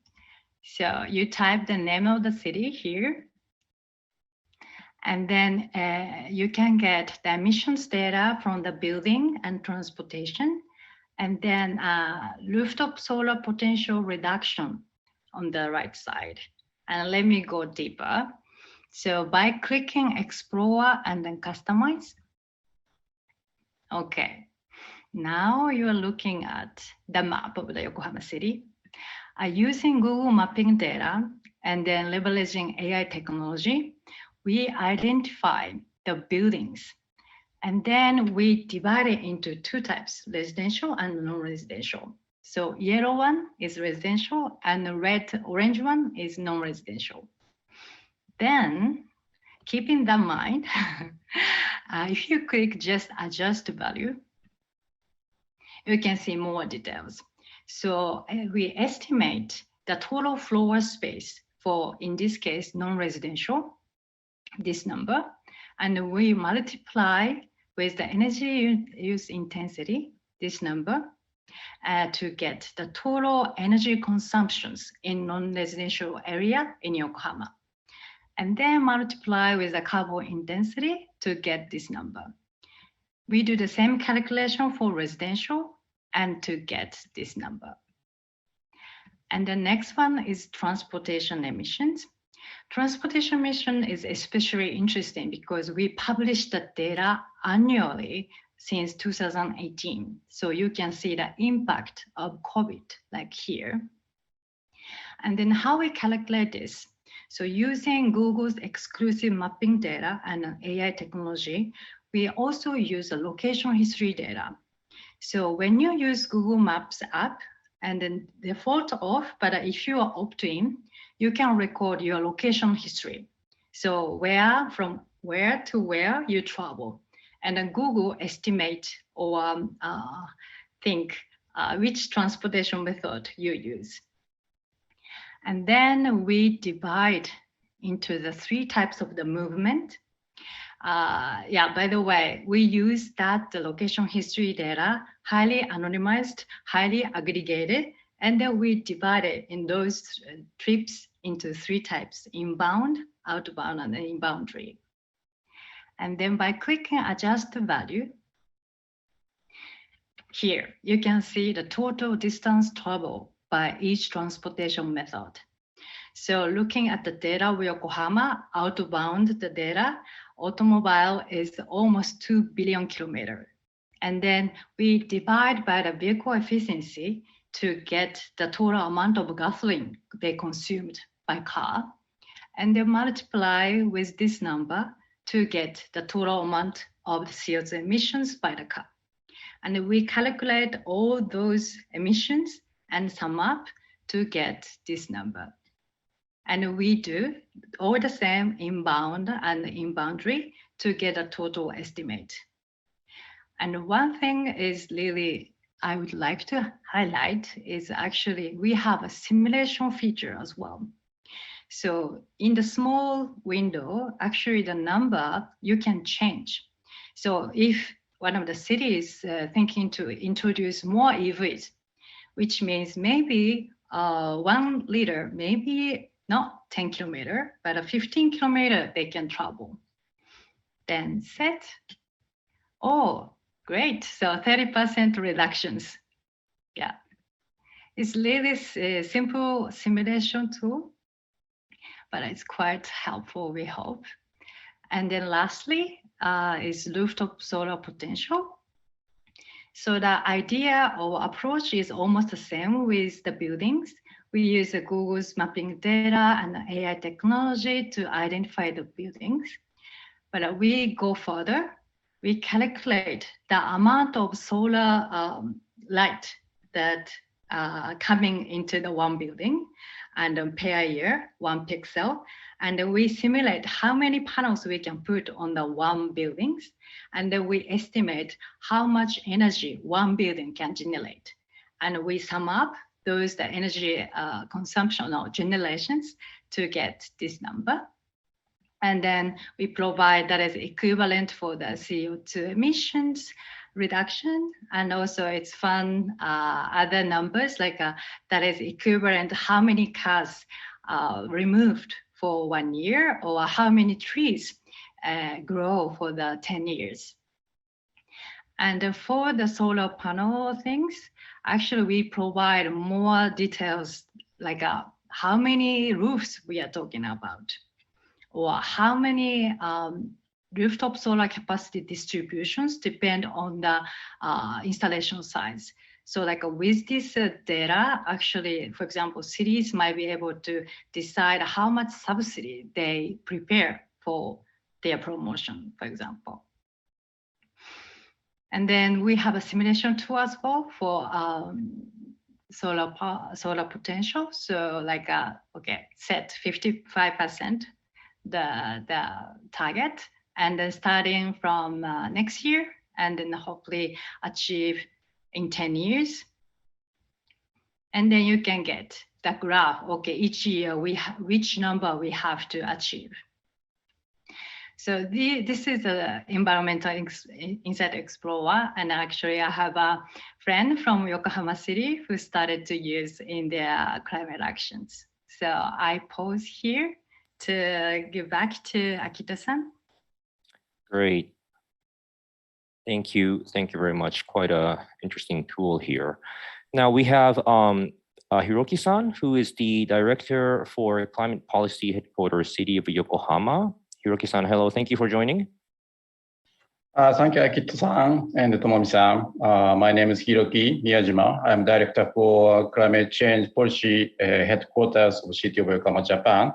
So you type the name of the city here. And then you can get the emissions data from the building and transportation, and then rooftop solar potential reduction on the right side. And let me go deeper. So by clicking Explore and then Customize, okay, now you are looking at the map of the Yokohama city. Using Google mapping data and then leveraging AI technology, we identify the buildings, and then we divide it into 2 types, residential and non-residential. So yellow one is residential and the orange one is non-residential. Then keeping that in mind, if you click just adjust value, you can see more details. So we estimate the total floor space for, in this case, non-residential, this number, and we multiply with the energy use intensity, this number, to get the total energy consumptions in non-residential area in Yokohama. And then multiply with the carbon intensity to get this number. we do the same calculation for residential and to get this number. And the next one is transportation emissions. Transportation emission is especially interesting because we publish the data annually since 2018. So you can see the impact of COVID like here. And then how we calculate this. So using Google's exclusive mapping data and AI technology, we also use the location history data. So when you use Google Maps app, and then default off, but if you are opt-in, you can record your location history. So from where to where you travel. And then Google estimate or think which transportation method you use. And then we divide into the 3 types of the movement. By the way, we use the location history data, highly anonymized, highly aggregated, and then we divide it in those trips into 3 types: inbound, outbound, and inbound trip. And then by clicking adjust value, here you can see the total distance traveled by each transportation method. So looking at the data with Yokohama, outbound the data, automobile is almost 2 billion kilometers. And then we divide by the vehicle efficiency to get the total amount of gasoline they consumed by car. And then multiply with this number to get the total amount of the CO2 emissions by the car. And we calculate all those emissions and sum up to get this number. And we do all the same inbound and inboundary to get a total estimate. And one thing is really I would like to highlight is actually we have a simulation feature as well. So in the small window, actually the number you can change. So if one of the cities thinking to introduce more EVs, which means maybe 1 liter, maybe not 10 kilometers, but a 15 kilometers they can travel. Then set. Oh, great. So 30% reductions. Yeah. It's really a simple simulation tool, but it's quite helpful, we hope. And then lastly is rooftop solar potential. So the idea or approach is almost the same with the buildings. We use Google's mapping data and AI technology to identify the buildings. But we go further. We calculate the amount of solar light that coming into the one building and per year, 1 pixel. And we simulate how many panels we can put on the one buildings. And then we estimate how much energy one building can generate. And we sum up those the energy consumption or generations to get this number. And then we provide that is equivalent for the CO2 emissions reduction. And also it's fun other numbers like that is equivalent how many cars removed for 1 year or how many trees grow for the 10 years. And for the solar panel things, actually we provide more details like how many roofs we are talking about, or how many rooftop solar capacity distributions depend on the installation size. So like with this data, actually, for example, cities might be able to decide how much subsidy they prepare for their promotion, for example. And then we have a simulation tool as well for solar potential. So like, okay, set 55% the target, and then starting from next year, and then hopefully achieve in 10 years. And then you can get the graph, okay, each year which number we have to achieve. So this is an environmental insight explorer, and actually I have a friend from Yokohama City who started to use in their climate actions. So I pause here to give back to Akito-san.
Great. Thank you very much. Quite a interesting tool here. Now we have Hiroki-san, who is the Director for Climate Policy Headquarters, City of Yokohama. Hiroki-san, hello, thank you for joining.
Thank you, Akito-san and Tomomi-san. My name is Hiroki Miyajima. I'm Director for Climate Change Policy Headquarters of City of Yokohama, Japan.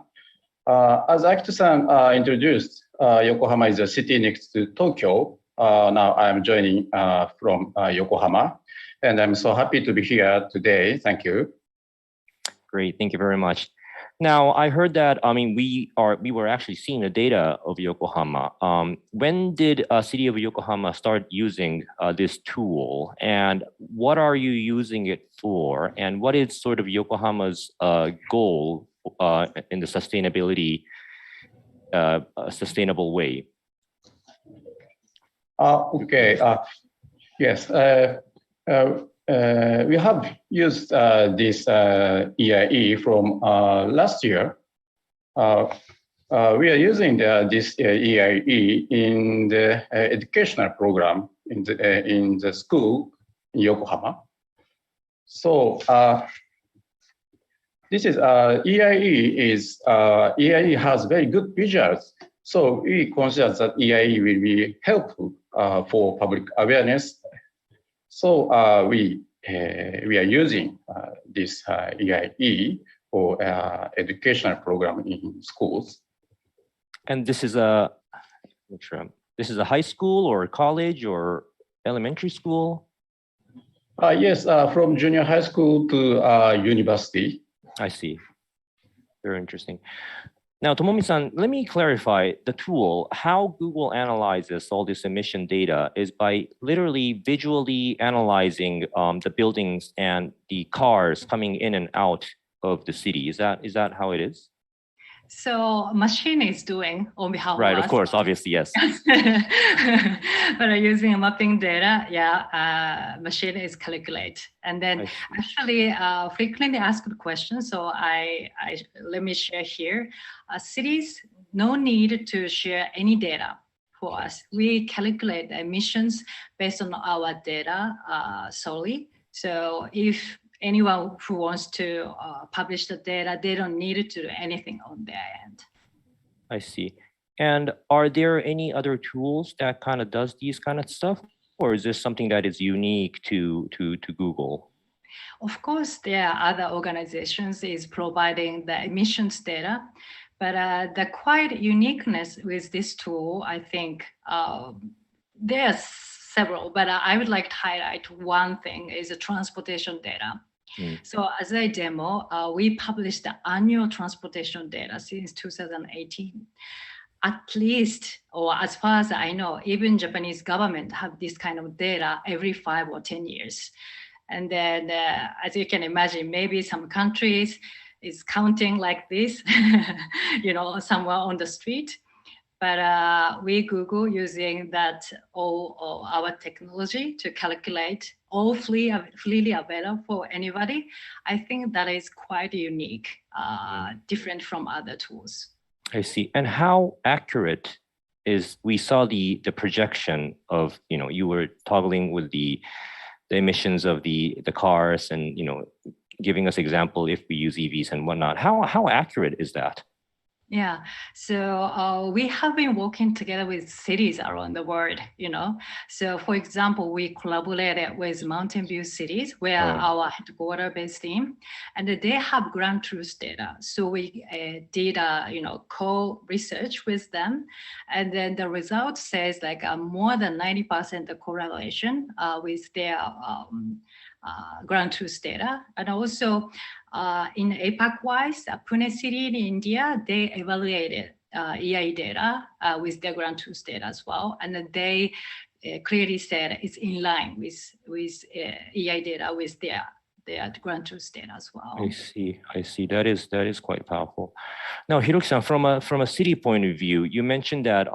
As Akito-san introduced, Yokohama is a city next to Tokyo. Now I'm joining from Yokohama, and I'm so happy to be here today. Thank you.
Great, thank you very much. Now, I heard that, we were actually seeing the data of Yokohama. When did City of Yokohama start using this tool, and what are you using it for, and what is sort of Yokohama's goal in the sustainability, sustainable way?
Okay, yes. We have used this EIE from last year. We are using this EIE in the educational program in the school in Yokohama. So this is EIE has very good visuals. So we consider that EIE will be helpful for public awareness. So we are using this EIE for educational program in schools.
And this is a high school or college or elementary school?
Yes, from junior high school to university.
I see. Very interesting. Now, Tomomi-san, let me clarify the tool. How Google analyzes all this emission data is by literally visually analyzing the buildings and the cars coming in and out of the city. Is that how it is?
So machine is doing on behalf of us.
Right, of course, obviously, yes.
But using mapping data, machine is calculate. And then actually frequently asked questions. So let me share here. Cities, no need to share any data for us. We calculate the emissions based on our data solely. So if anyone who wants to publish the data, they don't need to do anything on their end.
I see. And are there any other tools that kind of does these kind of stuff? Or is this something that is unique to Google?
Of course, there are other organizations is providing the emissions data, but the quite uniqueness with this tool, I think there's several, but I would like to highlight one thing is the transportation data. So as a demo, we published the annual transportation data since 2018. At least, or as far as I know, even Japanese government have this kind of data every 5 or 10 years. And then, as you can imagine, maybe some countries is counting like this, somewhere on the street. But we Google using that all our technology to calculate all freely available for anybody. I think that is quite unique, different from other tools.
I see. And how accurate is, we saw the projection of, you were toggling with the emissions of the cars and, giving us example if we use EVs and whatnot. How accurate is that?
Yeah, so we have been working together with cities around the world, So for example, we collaborated with Mountain View cities where our headquarters based in, and they have ground truth data. So we did co-research with them, and then the result says like more than 90% correlation with their ground truth data. And also in APAC wise, Pune city in India, they evaluated EIE data with their ground truth data as well. And then they clearly said it's in line with EIE data with their ground truth data as well.
I see. That is quite powerful. Now, Hiroki-san, from a city point of view, you mentioned that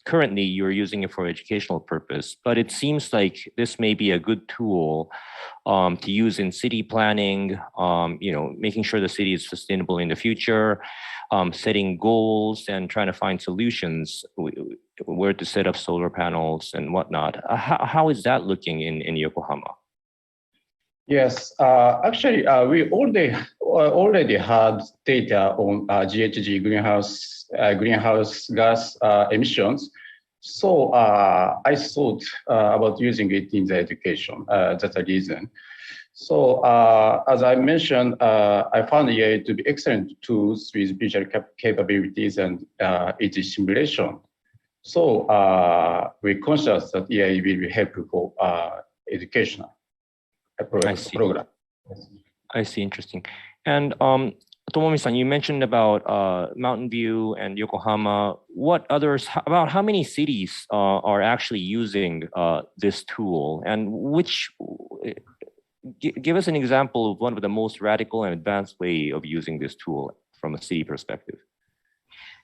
currently you're using it for educational purpose, but it seems like this may be a good tool to use in city planning, making sure the city is sustainable in the future, setting goals and trying to find solutions where to set up solar panels and whatnot. How is that looking in Yokohama?
Yes, actually, we already had data on GHG greenhouse gas emissions. So I thought about using it in the education. That's the reason. So as I mentioned, I found AI to be excellent tools with visual capabilities and easy simulation. So we're conscious that AI will be helpful for educational program.
I see, interesting. And Tomomi-san, you mentioned about Mountain View and Yokohama. About how many cities are actually using this tool, and give us an example of one of the most radical and advanced way of using this tool from a city perspective.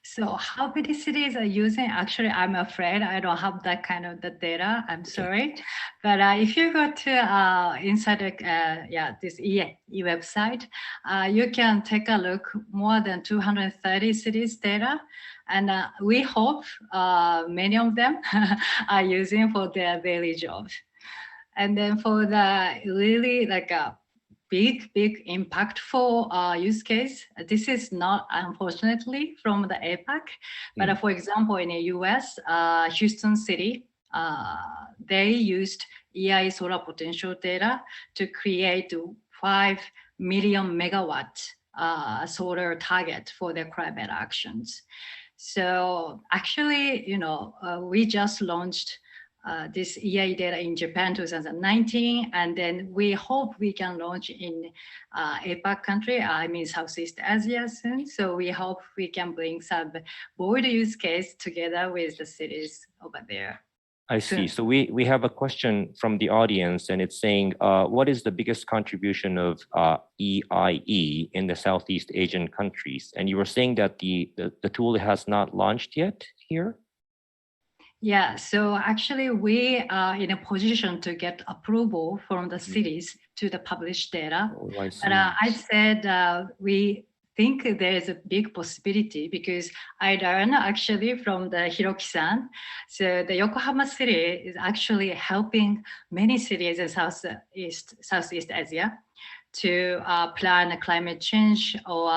So how many cities are using? Actually, I'm afraid I don't have that kind of the data. I'm sorry. But if you go to inside this EA website, you can take a look more than 230 cities data. And we hope many of them are using for their daily job. And then for the really like a big impactful use case, this is not unfortunately from the Apac, but for example, in the US, Houston City, they used EI solar potential data to create 5 million megawatt solar target for their climate actions. So actually, we just launched this EI data in Japan 2019, and then we hope we can launch in APAC country, I mean Southeast Asia soon. So we hope we can bring some broad use case together with the cities over there.
I see. So we have a question from the audience, and it's saying, what is the biggest contribution of EIE in the Southeast Asian countries? And you were saying that the tool has not launched yet here?
Yeah, so actually we are in a position to get approval from the cities to the published data.
Oh, I see.
But I said we think there is a big possibility because I learned actually from the Hiroki-san. So the Yokohama city is actually helping many cities in Southeast Asia to plan climate change or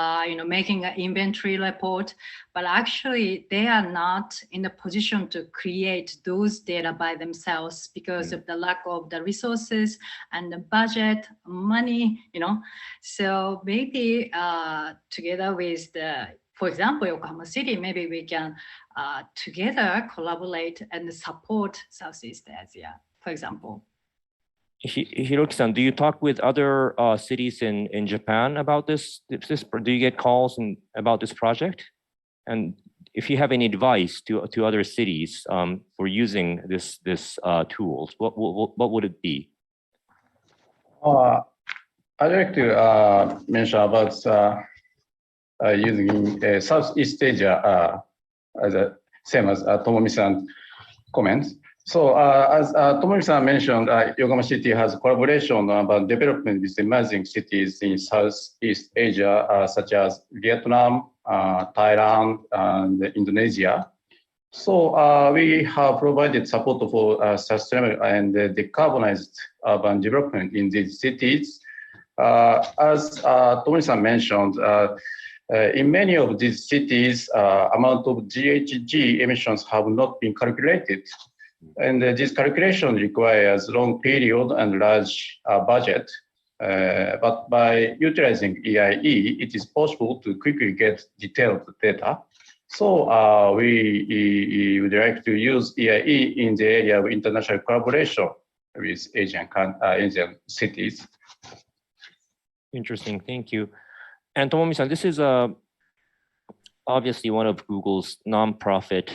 making an inventory report, but actually they are not in a position to create those data by themselves because of the lack of the resources and the budget, money, So maybe together with for example, Yokohama City, maybe we can together collaborate and support Southeast Asia, for example.
Hiroki-san, do you talk with other cities in Japan about this? Do you get calls about this project? And if you have any advice to other cities for using this tools, what would it be?
I'd like to mention about using Southeast Asia as same as Tomomi-san comments. So as Tomomi-san mentioned, Yokohama City has collaboration about development with emerging cities in Southeast Asia, such as Vietnam, Thailand, and Indonesia. So we have provided support for sustainable and decarbonized urban development in these cities. As Tomomi-san mentioned, in many of these cities, amount of GHG emissions have not been calculated. And this calculation requires long period and large budget. But by utilizing EIE, it is possible to quickly get detailed data. So we would like to use EIE in the area of international collaboration with Asian cities.
Interesting, thank you. And Tomomi-san, this is obviously one of Google's nonprofit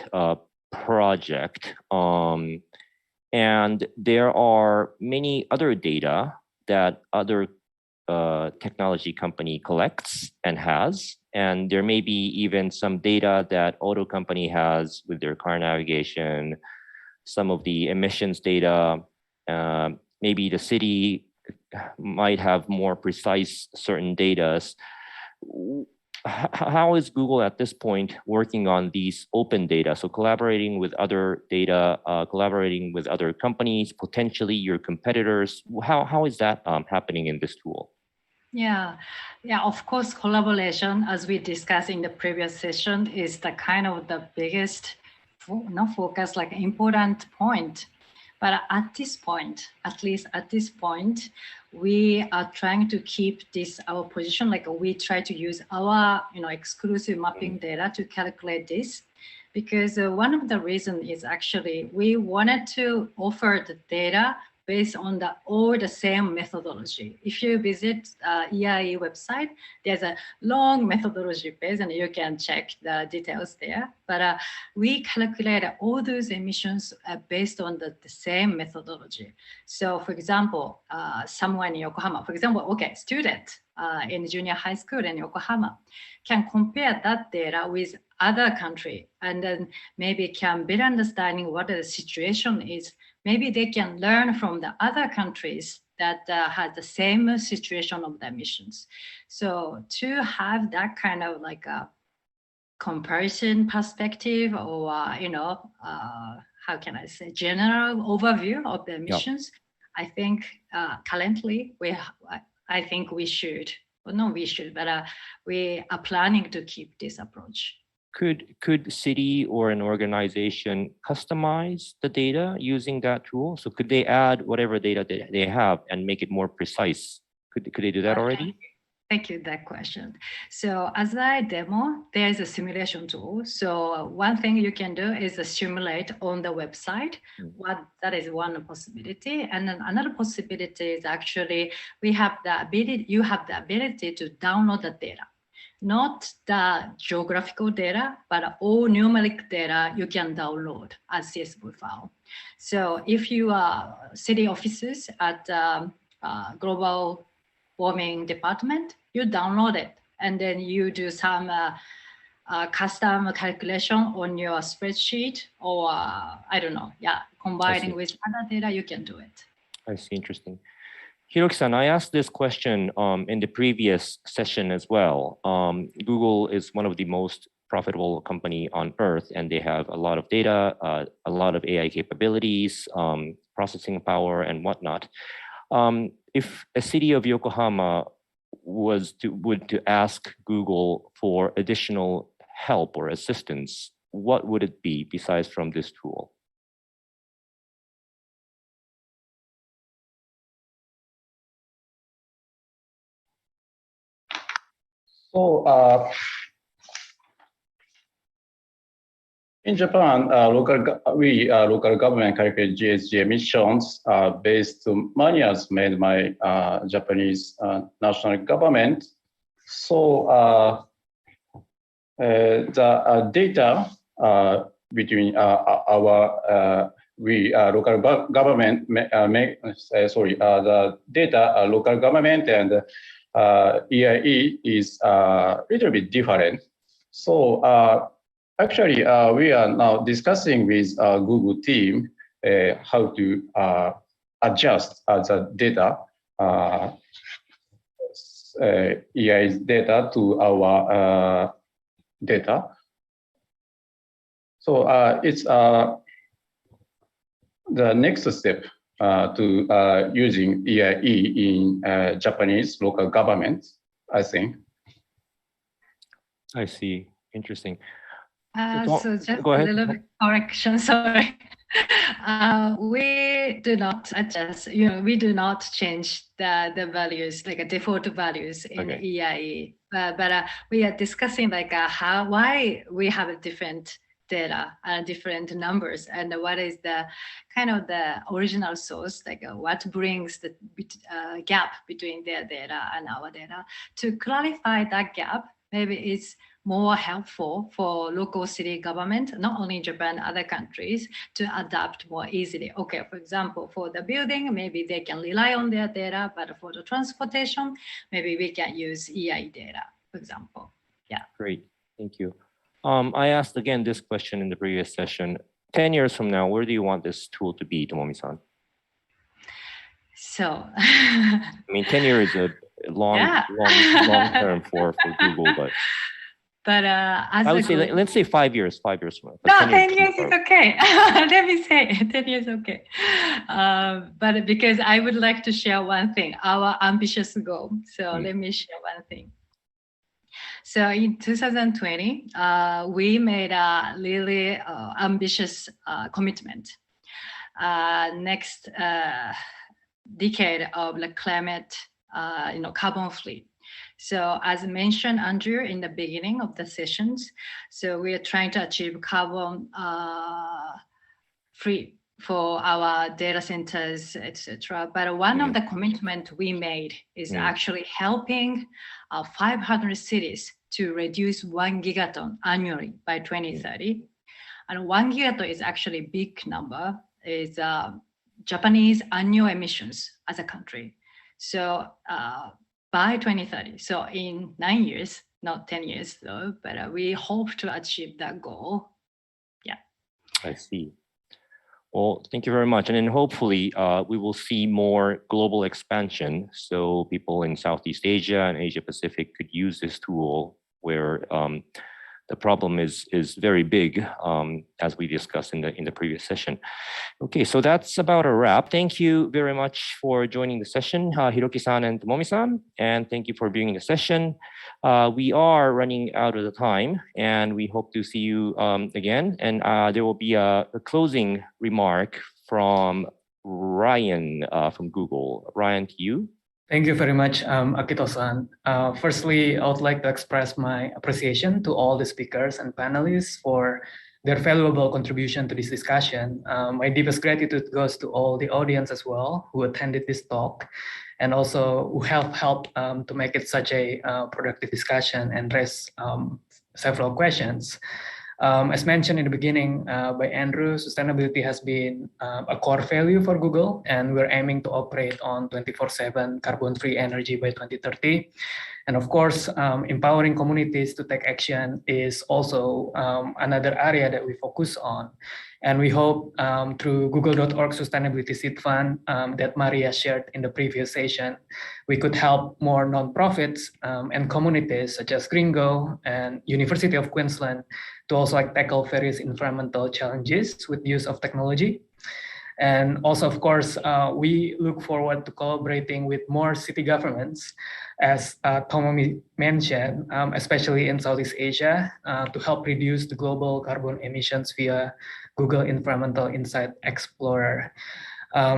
project, and there are many other data that other technology company collects and has, and there may be even some data that auto company has with their car navigation, some of the emissions data, maybe the city might have more precise certain data. how is Google at this point working on these open data? So collaborating with other data, collaborating with other companies, potentially your competitors. How is that happening in this tool?
Yeah, of course, collaboration, as we discussed in the previous session, is the kind of the biggest focus, like important point. But at this point, at least at this point, we are trying to keep this our position. Like we try to use our exclusive mapping data to calculate this, because one of the reasons is actually we wanted to offer the data based on all the same methodology. If you visit EIE website, there's a long methodology page and you can check the details there. But we calculate all those emissions based on the same methodology. So for example, someone in Yokohama, for example, student in junior high school in Yokohama can compare that data with other country and then maybe can better understanding what the situation is. Maybe they can learn from the other countries that had the same situation of the emissions. So to have that kind of like a comparison perspective or, how can I say, general overview of the emissions, I think currently I think we should, well, not we should, but we are planning to keep this approach.
Could city or an organization customize the data using that tool? So could they add whatever data they have and make it more precise? Could they do that already?
Thank you, that question. So as I demo, there's a simulation tool. So one thing you can do is simulate on the website. That is one possibility. And then another possibility is actually you have the ability to download the data. Not the geographical data, but all numeric data you can download as CSV file. So if you are city officers at global warming department, you download it and then you do some custom calculation on your spreadsheet or I don't know, combining with other data, you can do it.
I see, interesting. Hiroki-san, I asked this question in the previous session as well. Google is one of the most profitable company on earth, and they have a lot of data, a lot of AI capabilities, processing power, and whatnot. If a city of Yokohama would to ask Google for additional help or assistance, what would it be besides from this tool?
So in Japan, local government calculate GHG emissions based on manuals made by Japanese national government. So the data between our local government the data local government and EIE is a little bit different. So actually, we are now discussing with Google team how to adjust the data, EI's data to our data. So it's the next step to using EIE in Japanese local government, I think.
I see. Interesting.
So just a little bit correction, sorry. We do not adjust, we do not change the values, like default values in EIE. But we are discussing like why we have a different data and different numbers, and what is the kind of the original source, like what brings the gap between their data and our data. To clarify that gap, maybe it's more helpful for local city government, not only in Japan, other countries, to adapt more easily. Okay, for example, for the building, maybe they can rely on their data, but for the transportation, maybe we can use EIE data, for example. Yeah.
Great, thank you. I asked again this question in the previous session. 10 years from now, where do you want this tool to be, Tomomi-san?
So,
I mean, 10 years is a long term for Google, but
as
I would say, let's say 5 years. 5 years from now.
No, 10 years is okay. Let me say 10 years okay. But because I would like to share one thing, our ambitious goal. So let me share one thing. So in 2020, we made a really ambitious commitment. Next decade of the climate, carbon free. So as mentioned, Andrew, in the beginning of the sessions, so we are trying to achieve carbon free for our data centers, etc. But one of the commitment we made is actually helping 500 cities to reduce 1 gigaton annually by 2030. And 1 gigaton is actually a big number. It's Japanese annual emissions as a country. So by 2030, so in 9 years, not 10 years though, but we hope to achieve that goal. Yeah.
I see. Well, thank you very much. And then hopefully we will see more global expansion. So people in Southeast Asia and Asia Pacific could use this tool where the problem is very big, as we discussed in the previous session. Okay, so that's about a wrap. Thank you very much for joining the session, Hiroki-san and Tomomi-san, and thank you for being in the session. We are running out of the time, and we hope to see you again. And there will be a closing remark from Ryan from Google. Ryan, to you.
Thank you very much, Akito-san. Firstly, I would like to express my appreciation to all the speakers and panelists for their valuable contribution to this discussion. My deepest gratitude goes to all the audience as well who attended this talk and also who have helped to make it such a productive discussion and raise several questions. As mentioned in the beginning by Andrew, sustainability has been a core value for Google, and we're aiming to operate on 24/7 carbon-free energy by 2030. And of course, empowering communities to take action is also another area that we focus on. And we hope through Google.org Sustainability Seed Fund that Maria shared in the previous session, we could help more nonprofits and communities such as Gringgo and University of Queensland to also tackle various environmental challenges with use of technology. And also, of course, we look forward to collaborating with more city governments, as Tomomi mentioned, especially in Southeast Asia, to help reduce the global carbon emissions via Google Environmental Insight Explorer.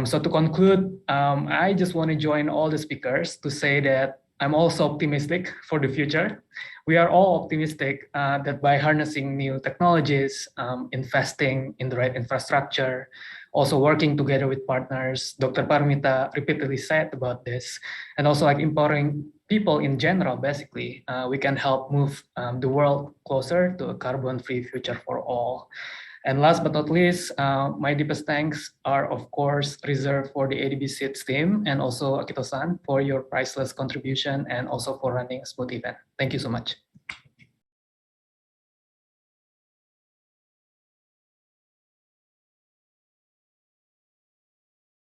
So to conclude, I just want to join all the speakers to say that I'm also optimistic for the future. We are all optimistic that by harnessing new technologies, investing in the right infrastructure, also working together with partners, Dr. Parimita repeatedly said about this, and also empowering people in general, basically, we can help move the world closer to a carbon-free future for all. And last but not least, my deepest thanks are, of course, reserved for the ADB Seeds team and also Akito-san for your priceless contribution and also for running a smooth event. Thank you so much.